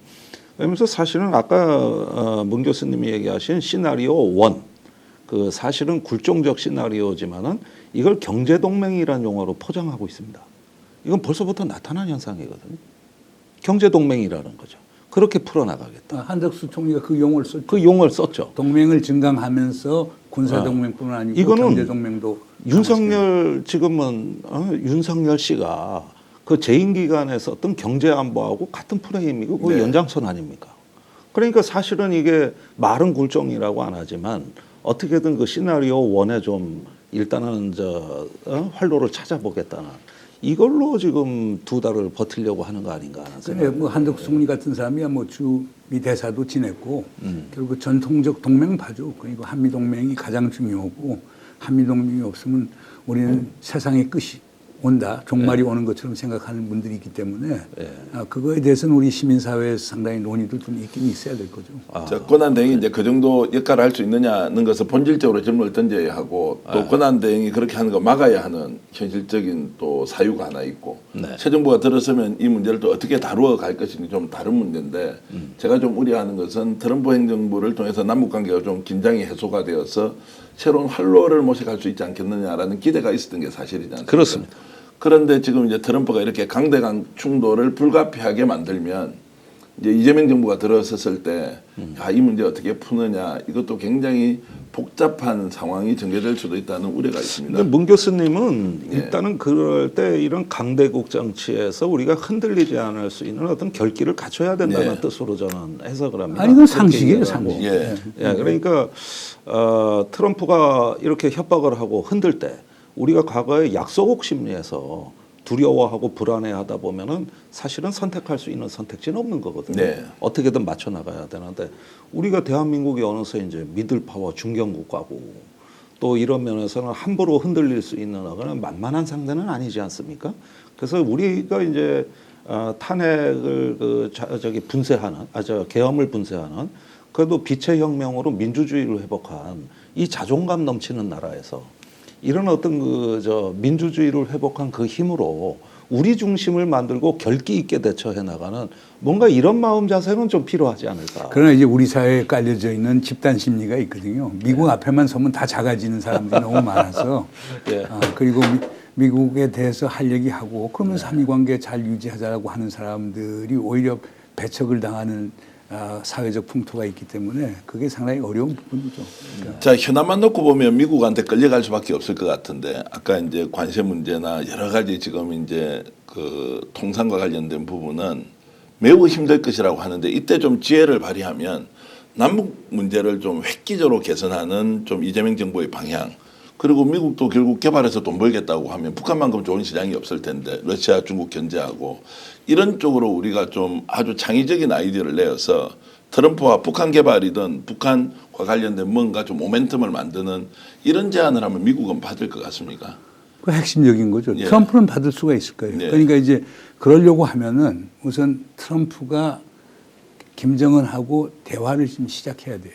그러면서 사실은 아까 문 교수님이 얘기하신 시나리오 1, 그 사실은 굴종적 시나리오지만은 이걸 경제동맹이라는 용어로 포장하고 있습니다. 이건 벌써부터 나타난 현상이거든요. 경제동맹이라는 거죠. 그렇게 풀어나가겠다. 한덕수 총리가 그 용어를 썼죠. 그 용어를 썼죠. 동맹을 증강하면서 군사동맹뿐만 아니고 이거는 경제동맹도 윤석열 지금은 윤석열 씨가 그 재임 기간에 썼던 경제안보하고 같은 프레임이고 그 네. 연장선 아닙니까? 그러니까 사실은 이게 말은 굴종이라고 안 하지만 어떻게든 그 시나리오 1에 좀 일단은 활로를 찾아보겠다는 이걸로 지금 2달을 버티려고 하는 거 아닌가 하는 그래 생각이 뭐 한덕수 총리 같은 사람이야 뭐 주미 대사도 지냈고 결국 전통적 동맹 봐줘. 그리고 한미 동맹이 가장 중요하고 한미 동맹이 없으면 우리는 세상의 끝이 온다, 종말이 오는 것처럼 생각하는 분들이 있기 때문에 그거에 대해서는 우리 시민사회에서 상당히 논의도 좀 있긴 있어야 될 거죠. 자, 권한대행이 이제 그 정도 역할을 할 수 있느냐는 것을 본질적으로 질문을 던져야 하고 또 권한대행이 그렇게 하는 거 막아야 하는 현실적인 또 사유가 하나 있고 새 정부가 들어서면 이 문제를 또 어떻게 다루어 갈 것인지 좀 다른 문제인데 제가 좀 우려하는 것은 트럼프 행정부를 통해서 남북관계가 좀 긴장이 해소가 되어서 새로운 활로를 모색할 수 있지 않겠느냐라는 기대가 있었던 게 사실이지 않습니까? 그렇습니다. 그런데 지금 이제 트럼프가 이렇게 강대강 충돌을 불가피하게 만들면 이제 이재명 정부가 들어섰을 때, 이 문제 어떻게 푸느냐 이것도 굉장히 복잡한 상황이 전개될 수도 있다는 우려가 있습니다. 근데 문 교수님은 일단은 그럴 때 이런 강대국 정치에서 우리가 흔들리지 않을 수 있는 어떤 결기를 갖춰야 된다는 뜻으로 저는 해석을 합니다. 아니 이건 상식이에요, 그렇게 상식. 예. 그러니까 트럼프가 이렇게 협박을 하고 흔들 때 우리가 과거에 약소국 심리에서 두려워하고 불안해하다 보면은 사실은 선택할 수 있는 선택지는 없는 거거든요. 네. 어떻게든 맞춰 나가야 되는데 우리가 대한민국이 어느새 이제 미들 파워 중견 국가고 또 이런 면에서는 함부로 흔들릴 수 있는 그런 만만한 상대는 아니지 않습니까? 그래서 우리가 이제 탄핵을 분쇄하는 계엄을 분쇄하는 그래도 빛의 혁명으로 민주주의를 회복한 이 자존감 넘치는 나라에서 이런 어떤 민주주의를 회복한 그 힘으로 우리 중심을 만들고 결기 있게 대처해 나가는 뭔가 이런 마음 자세는 좀 필요하지 않을까. 그러나 이제 우리 사회에 깔려져 있는 집단 심리가 있거든요. 미국 앞에만 서면 다 작아지는 사람들이 너무 많아서 그리고 미국에 대해서 할 얘기하고 그러면서 한미 관계 잘 유지하자고 하는 사람들이 오히려 배척을 당하는 사회적 풍토가 있기 때문에 그게 상당히 어려운 부분이죠. 그러니까. 자, 현안만 놓고 보면 미국한테 끌려갈 수밖에 없을 것 같은데 아까 이제 관세 문제나 여러 가지 지금 이제 그 통상과 관련된 부분은 매우 힘들 것이라고 하는데 이때 좀 지혜를 발휘하면 남북 문제를 좀 획기적으로 개선하는 좀 이재명 정부의 방향 그리고 미국도 결국 개발해서 돈 벌겠다고 하면 북한만큼 좋은 시장이 없을 텐데 러시아, 중국 견제하고 이런 쪽으로 우리가 좀 아주 창의적인 아이디어를 내어서 트럼프와 북한 개발이든 북한과 관련된 뭔가 좀 모멘텀을 만드는 이런 제안을 하면 미국은 받을 것 같습니까? 그 핵심적인 거죠. 예. 트럼프는 받을 수가 있을 거예요. 네. 그러니까 이제 그러려고 하면은 우선 트럼프가 김정은하고 대화를 좀 시작해야 돼요.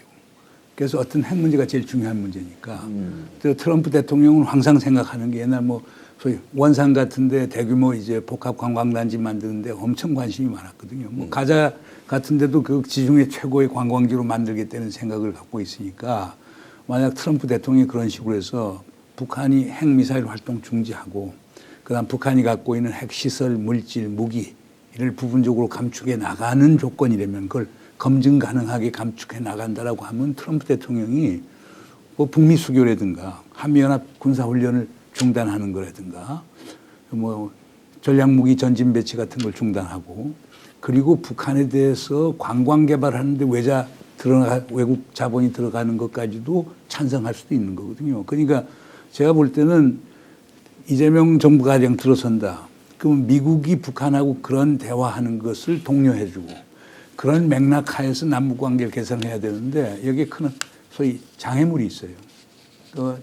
그래서 어떤 핵 문제가 제일 중요한 문제니까. 또 트럼프 대통령은 항상 생각하는 게 옛날 뭐 소위 원산 같은데 대규모 이제 복합 관광단지 만드는데 엄청 관심이 많았거든요. 뭐 가자 같은데도 그 지중해 최고의 관광지로 만들겠다는 생각을 갖고 있으니까 만약 트럼프 대통령이 그런 식으로 해서 북한이 핵 미사일 활동 중지하고 그다음 북한이 갖고 있는 핵 시설, 물질, 무기 이를 부분적으로 감축해 나가는 조건이라면 그걸 검증 가능하게 감축해 나간다라고 하면 트럼프 대통령이 뭐 북미 수교라든가 한미연합 군사훈련을 중단하는 거라든가 뭐 전략무기 전진 배치 같은 걸 중단하고 그리고 북한에 대해서 관광 개발하는데 외국 자본이 들어가는 것까지도 찬성할 수도 있는 거거든요. 그러니까 제가 볼 때는 이재명 정부가 가령 들어선다. 그럼 미국이 북한하고 그런 대화하는 것을 독려해주고 그런 맥락 하에서 남북 관계를 개선해야 되는데 여기에 큰 소위 장애물이 있어요.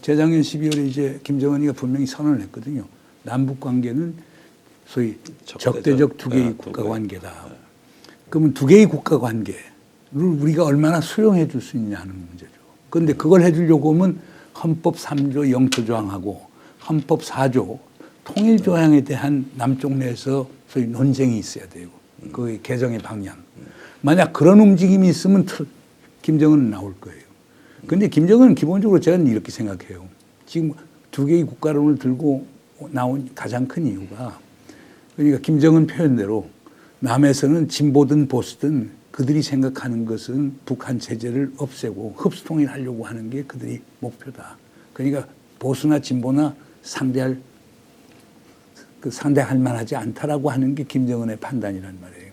재작년 12월에 이제 김정은이가 분명히 선언을 했거든요. 남북 관계는 소위 적대적 두 개의 국가 관계다. 그러면 두 개의 국가 관계를 우리가 얼마나 수용해 줄 수 있냐는 문제죠. 그런데 그걸 해주려고 하면 헌법 3조 영토 조항하고 헌법 4조 통일 조항에 대한 남쪽 내에서 소위 논쟁이 있어야 되고 그 개정의 방향. 만약 그런 움직임이 있으면 김정은은 나올 거예요. 그런데 김정은은 기본적으로 저는 이렇게 생각해요. 지금 두 개의 국가론을 들고 나온 가장 큰 이유가 그러니까 김정은 표현대로 남에서는 진보든 보수든 그들이 생각하는 것은 북한 체제를 없애고 흡수통일하려고 하는 게 그들이 목표다. 그러니까 보수나 진보나 상대할 만하지 않다라고 하는 게 김정은의 판단이란 말이에요.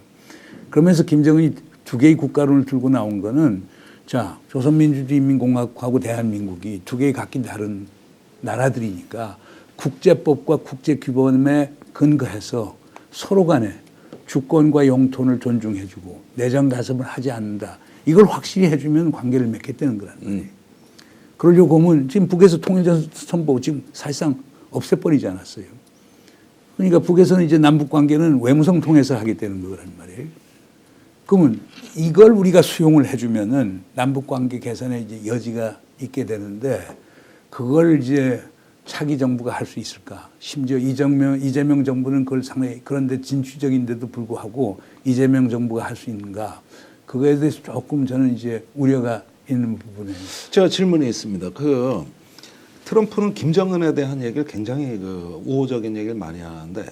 그러면서 김정은이 두 개의 국가론을 들고 나온 거는 자, 조선민주주의인민공화국하고 대한민국이 두 개의 각기 다른 나라들이니까 국제법과 국제규범에 근거해서 서로 간에 주권과 영토를 존중해주고 내정 가섭을 하지 않는다. 이걸 확실히 해주면 관계를 맺겠다는 거란 말이에요. 그러려고 하면 지금 북에서 통일선포 지금 사실상 없애버리지 않았어요. 그러니까 북에서는 이제 남북 관계는 외무성 통해서 하겠다는 거란 말이에요. 그러면 이걸 우리가 수용을 해주면은 남북 관계 개선에 이제 여지가 있게 되는데 그걸 이제 차기 정부가 할 수 있을까? 심지어 이재명 정부는 그걸 상당히 그런데 진취적인데도 불구하고 이재명 정부가 할 수 있는가? 그거에 대해서 조금 저는 이제 우려가 있는 부분이에요. 제가 질문이 있습니다. 그 트럼프는 김정은에 대한 얘기를 굉장히 그 우호적인 얘기를 많이 하는데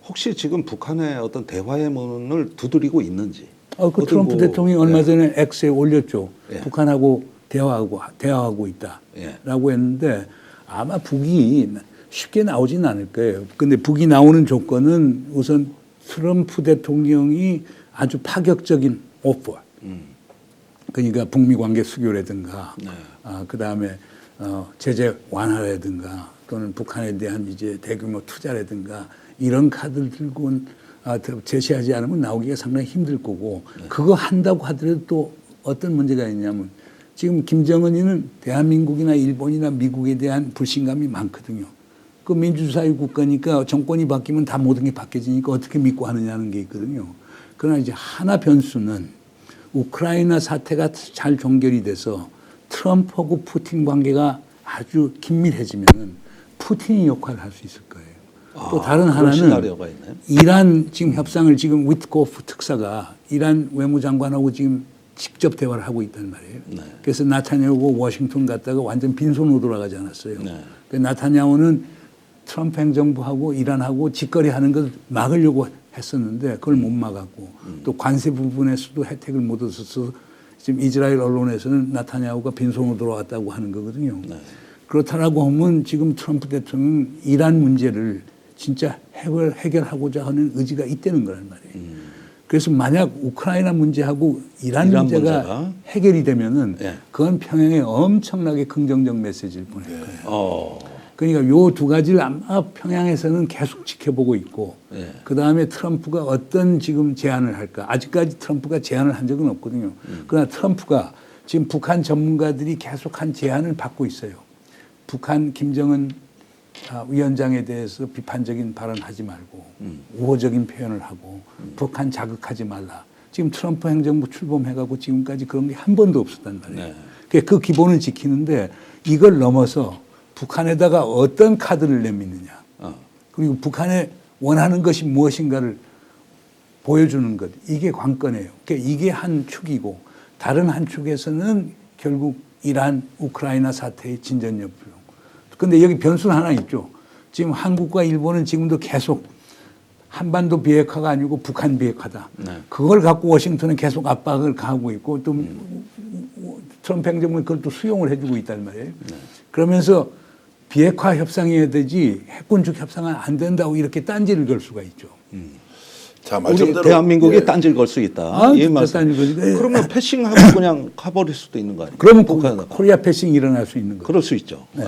혹시 지금 북한의 어떤 대화의 문을 두드리고 있는지? 그 트럼프 대통령이 얼마 전에 X에 올렸죠. 예. 북한하고 대화하고 있다라고 했는데 아마 북이 쉽게 나오진 않을 거예요. 근데 북이 나오는 조건은 우선 트럼프 대통령이 아주 파격적인 오퍼. 그러니까 북미 관계 수교라든가, 네. 그다음에 제재 완화라든가 또는 북한에 대한 이제 대규모 투자라든가 이런 카드를 들고는 제시하지 않으면 나오기가 상당히 힘들 거고 그거 한다고 하더라도 또 어떤 문제가 있냐면 지금 김정은이는 대한민국이나 일본이나 미국에 대한 불신감이 많거든요. 그 민주주의 국가니까 정권이 바뀌면 다 모든 게 바뀌어지니까 어떻게 믿고 하느냐는 게 있거든요. 그러나 이제 하나 변수는 우크라이나 사태가 잘 종결이 돼서 트럼프하고 푸틴 관계가 아주 긴밀해지면은 푸틴이 역할을 할 수 있을 거예요. 또 다른 하나는 시나리오가 있나요? 이란 지금 협상을 지금 위트코프 특사가 이란 외무장관하고 지금 직접 대화를 하고 있단 말이에요. 네. 그래서 나타냐후가 워싱턴 갔다가 완전 빈손으로 돌아가지 않았어요. 네. 나타냐후는 트럼프 행정부하고 이란하고 직거래하는 걸 막으려고 했었는데 그걸 못 막았고 또 관세 부분에서도 혜택을 못 얻어서 지금 이스라엘 언론에서는 나타냐후가 빈손으로 돌아왔다고 하는 거거든요. 네. 그렇다라고 하면 지금 트럼프 대통령은 이란 문제를 진짜 해결하고자 하는 의지가 있다는 거란 말이에요. 그래서 만약 우크라이나 문제하고 이란 문제가 해결이 되면은 예. 그건 평양에 엄청나게 긍정적 메시지를 보낼 거예요. 네. 그러니까 요 두 가지를 아마 평양에서는 계속 지켜보고 있고 예. 그다음에 트럼프가 어떤 지금 제안을 할까. 아직까지 트럼프가 제안을 한 적은 없거든요. 그러나 트럼프가 지금 북한 전문가들이 계속 한 제안을 받고 있어요. 북한 김정은 위원장에 대해서 비판적인 발언하지 말고 우호적인 표현을 하고 북한 자극하지 말라. 지금 트럼프 행정부 출범해가고 지금까지 그런 게 한 번도 없었단 말이에요. 네. 그러니까 그 기본을 지키는데 이걸 넘어서 북한에다가 어떤 카드를 내밀느냐. 그리고 북한에 원하는 것이 무엇인가를 보여주는 것. 이게 관건이에요. 그러니까 이게 한 축이고 다른 한 축에서는 결국 이란, 우크라이나 사태의 진전 여부. 근데 여기 변수는 하나 있죠. 지금 한국과 일본은 지금도 계속 한반도 비핵화가 아니고 북한 비핵화다. 네. 그걸 갖고 워싱턴은 계속 압박을 가하고 있고 또 트럼프 행정부는 그걸 또 수용을 해주고 있단 말이에요. 네. 그러면서 비핵화 협상해야 되지 핵군축 협상은 안 된다고 이렇게 딴지를 걸 수가 있죠. 자, 우리 말씀대로 대한민국이 예. 딴지를 걸 수 있다. 이 말씀. 딴지를 걸지. 그러면 패싱하고 그냥 가버릴 수도 있는 거 아니에요? 그러면 북한에다가. 코리아 패싱이 일어날 수 있는 거죠. 그럴 수 있죠. 네.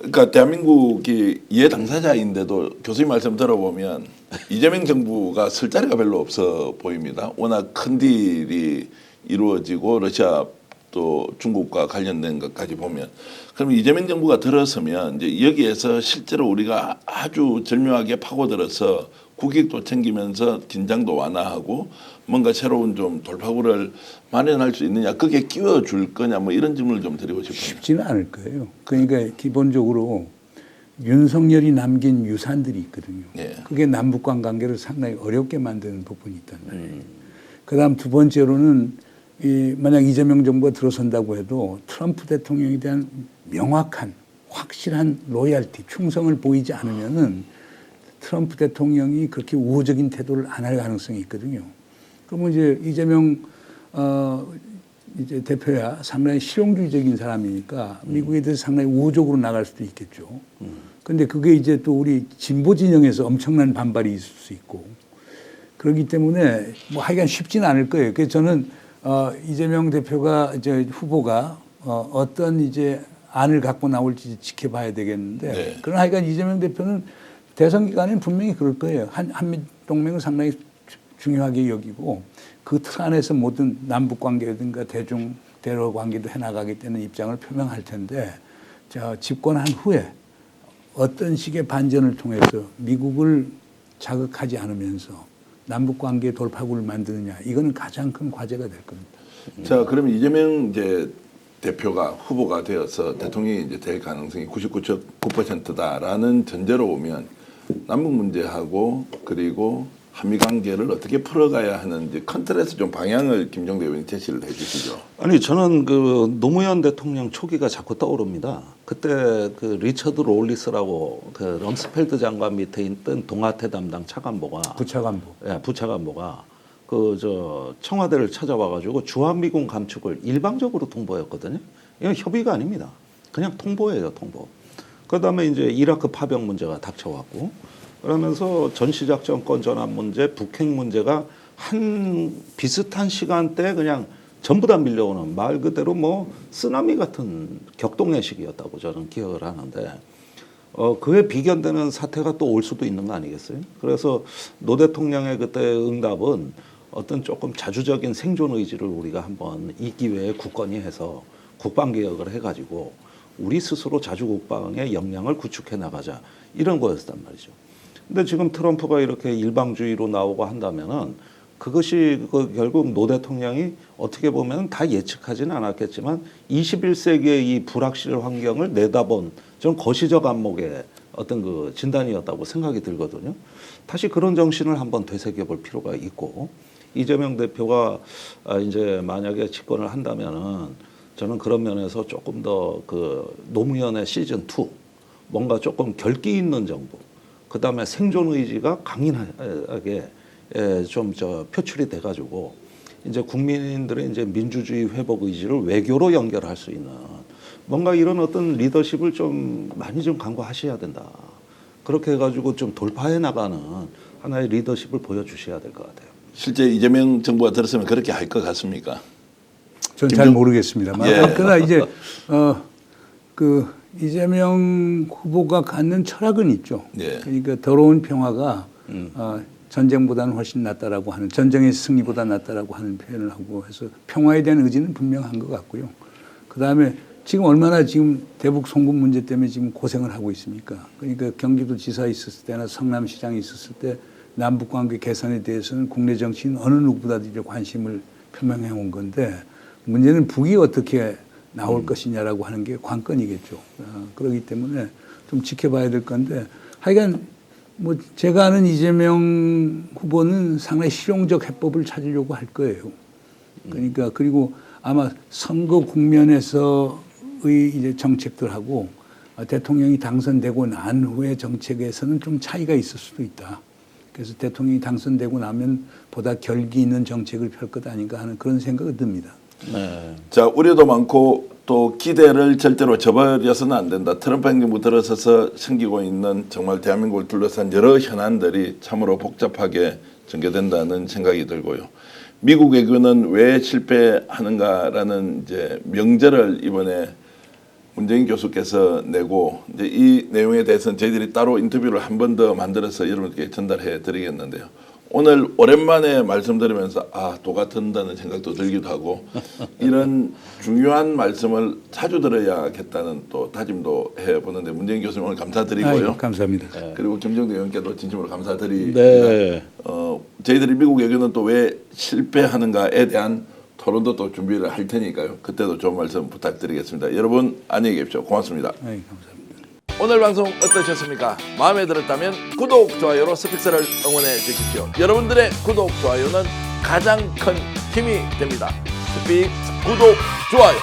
그러니까 대한민국이 이해 당사자인데도 교수님 말씀 들어보면 이재명 정부가 쓸 자리가 별로 없어 보입니다. 워낙 큰 딜이 이루어지고 러시아 또 중국과 관련된 것까지 보면 그럼 이재명 정부가 들어서면 이제 여기에서 실제로 우리가 아주 절묘하게 파고들어서 국익도 챙기면서 긴장도 완화하고 뭔가 새로운 좀 돌파구를 마련할 수 있느냐 그게 끼워줄 거냐 뭐 이런 질문을 좀 드리고 싶어요. 쉽지는 않을 거예요. 그러니까 기본적으로 윤석열이 남긴 유산들이 있거든요. 예. 그게 남북 간 관계를 상당히 어렵게 만드는 부분이 있단 말이에요. 그다음 두 번째로는 만약 이재명 정부가 들어선다고 해도 트럼프 대통령에 대한 명확한 확실한 로얄티 충성을 보이지 않으면은 트럼프 대통령이 그렇게 우호적인 태도를 안 할 가능성이 있거든요. 그러면 이제 이재명 이제 대표야 상당히 실용주의적인 사람이니까 미국에 대해서 상당히 우호적으로 나갈 수도 있겠죠. 근데 그게 이제 또 우리 진보 진영에서 엄청난 반발이 있을 수 있고 그렇기 때문에 뭐 하여간 쉽지는 않을 거예요. 그래서 저는 이재명 대표가 이제 후보가 어떤 이제 안을 갖고 나올지 지켜봐야 되겠는데 네. 그러나 하여간 이재명 대표는 대선 기간에는 분명히 그럴 거예요. 한미 동맹을 상당히 중요하게 여기고 그 틀 안에서 모든 남북 관계든가 대중 대러 관계도 해나가겠다는 입장을 표명할 텐데 집권한 후에 어떤 식의 반전을 통해서 미국을 자극하지 않으면서 남북 관계 돌파구를 만드느냐 이거는 가장 큰 과제가 될 겁니다. 자, 그럼 이재명 이제 대표가 후보가 되어서 대통령이 이제 될 가능성이 99.9%다라는 전제로 보면 남북 문제하고 그리고 한미 관계를 어떻게 풀어가야 하는지 큰 틀에서 좀 방향을 김종대 의원이 제시를 해주시죠. 아니 저는 그 노무현 대통령 초기가 자꾸 떠오릅니다. 그때 그 리처드 롤리스라고 그 럼스펠드 장관 밑에 있던 동아태 담당 차관보가 부차관보. 예, 부차관보가 그 저 청와대를 찾아와가지고 주한미군 감축을 일방적으로 통보했거든요. 이건 협의가 아닙니다. 그냥 통보예요, 통보. 그다음에 이제 이라크 파병 문제가 닥쳐왔고 그러면서 전시작전권 전환 문제, 북핵 문제가 한 비슷한 시간대에 그냥 전부 다 밀려오는 말 그대로 뭐 쓰나미 같은 격동의 시기였다고 저는 기억을 하는데 그에 비견되는 사태가 또 올 수도 있는 거 아니겠어요? 그래서 노 대통령의 그때 응답은 어떤 조금 자주적인 생존 의지를 우리가 한번 이 기회에 굳건히 해서 국방개혁을 해가지고 우리 스스로 자주국방의 역량을 구축해 나가자 이런 거였단 말이죠. 근데 지금 트럼프가 이렇게 일방주의로 나오고 한다면은 그것이 결국 노 대통령이 어떻게 보면 다 예측하지는 않았겠지만 21세기의 이 불확실 환경을 내다본 좀 거시적 안목의 어떤 그 진단이었다고 생각이 들거든요. 다시 그런 정신을 한번 되새겨볼 필요가 있고 이재명 대표가 이제 만약에 집권을 한다면은 저는 그런 면에서 조금 더 그 노무현의 시즌 2 뭔가 조금 결기 있는 정부. 그 다음에 생존 의지가 강인하게 좀 표출이 돼가지고 이제 국민들의 이제 민주주의 회복 의지를 외교로 연결할 수 있는 뭔가 이런 어떤 리더십을 좀 많이 좀 강구하셔야 된다. 그렇게 해가지고 좀 돌파해 나가는 하나의 리더십을 보여주셔야 될 것 같아요. 실제 이재명 정부가 들었으면 그렇게 할 것 같습니까? 전 잘 모르겠습니다만 예. 그러나 이제 그 이재명 후보가 갖는 철학은 있죠. 예. 그러니까 더러운 평화가 전쟁보다는 훨씬 낫다라고 하는 전쟁의 승리보다 낫다라고 하는 표현을 하고 해서 평화에 대한 의지는 분명한 것 같고요. 그 다음에 지금 얼마나 지금 대북 송금 문제 때문에 지금 고생을 하고 있습니까? 그러니까 경기도 지사 있었을 때나 성남시장이 있었을 때 남북 관계 개선에 대해서는 국내 정치인 어느 누구보다도 이제 관심을 표명해 온 건데 문제는 북이 어떻게 나올 것이냐라고 하는 게 관건이겠죠. 그렇기 때문에 좀 지켜봐야 될 건데 하여간 뭐 제가 아는 이재명 후보는 상당히 실용적 해법을 찾으려고 할 거예요. 그러니까 그리고 아마 선거 국면에서의 이제 정책들하고 대통령이 당선되고 난 후의 정책에서는 좀 차이가 있을 수도 있다. 그래서 대통령이 당선되고 나면 보다 결기 있는 정책을 펼 것 아닌가 하는 그런 생각이 듭니다. 네. 자, 우려도 많고 또 기대를 절대로 저버려서는 안 된다. 트럼프 행정부 들어서서 생기고 있는 정말 대한민국을 둘러싼 여러 현안들이 참으로 복잡하게 전개된다는 생각이 들고요. 미국 외교는 왜 실패하는가라는 이제 명제를 이번에 문재인 교수께서 내고 이제 이 내용에 대해서는 저희들이 따로 인터뷰를 한 번 더 만들어서 여러분께 전달해 드리겠는데요. 오늘 오랜만에 말씀드리면서 똑같은다는 생각도 들기도 하고 이런 중요한 말씀을 자주 들어야겠다는 또 다짐도 해보는데 문재인 교수님 오늘 감사드리고요. 아유, 감사합니다. 그리고 김정대 의원께도 진심으로 감사드립니다. 네. 저희들이 미국 외교는 또 왜 실패하는가에 대한 토론도 또 준비를 할 테니까요. 그때도 좋은 말씀 부탁드리겠습니다. 여러분 안녕히 계십시오. 고맙습니다. 아유, 감사합니다. 오늘 방송 어떠셨습니까? 마음에 들었다면 구독, 좋아요로 스픽스를 응원해 주십시오. 여러분들의 구독, 좋아요는 가장 큰 힘이 됩니다. 스픽스 구독, 좋아요.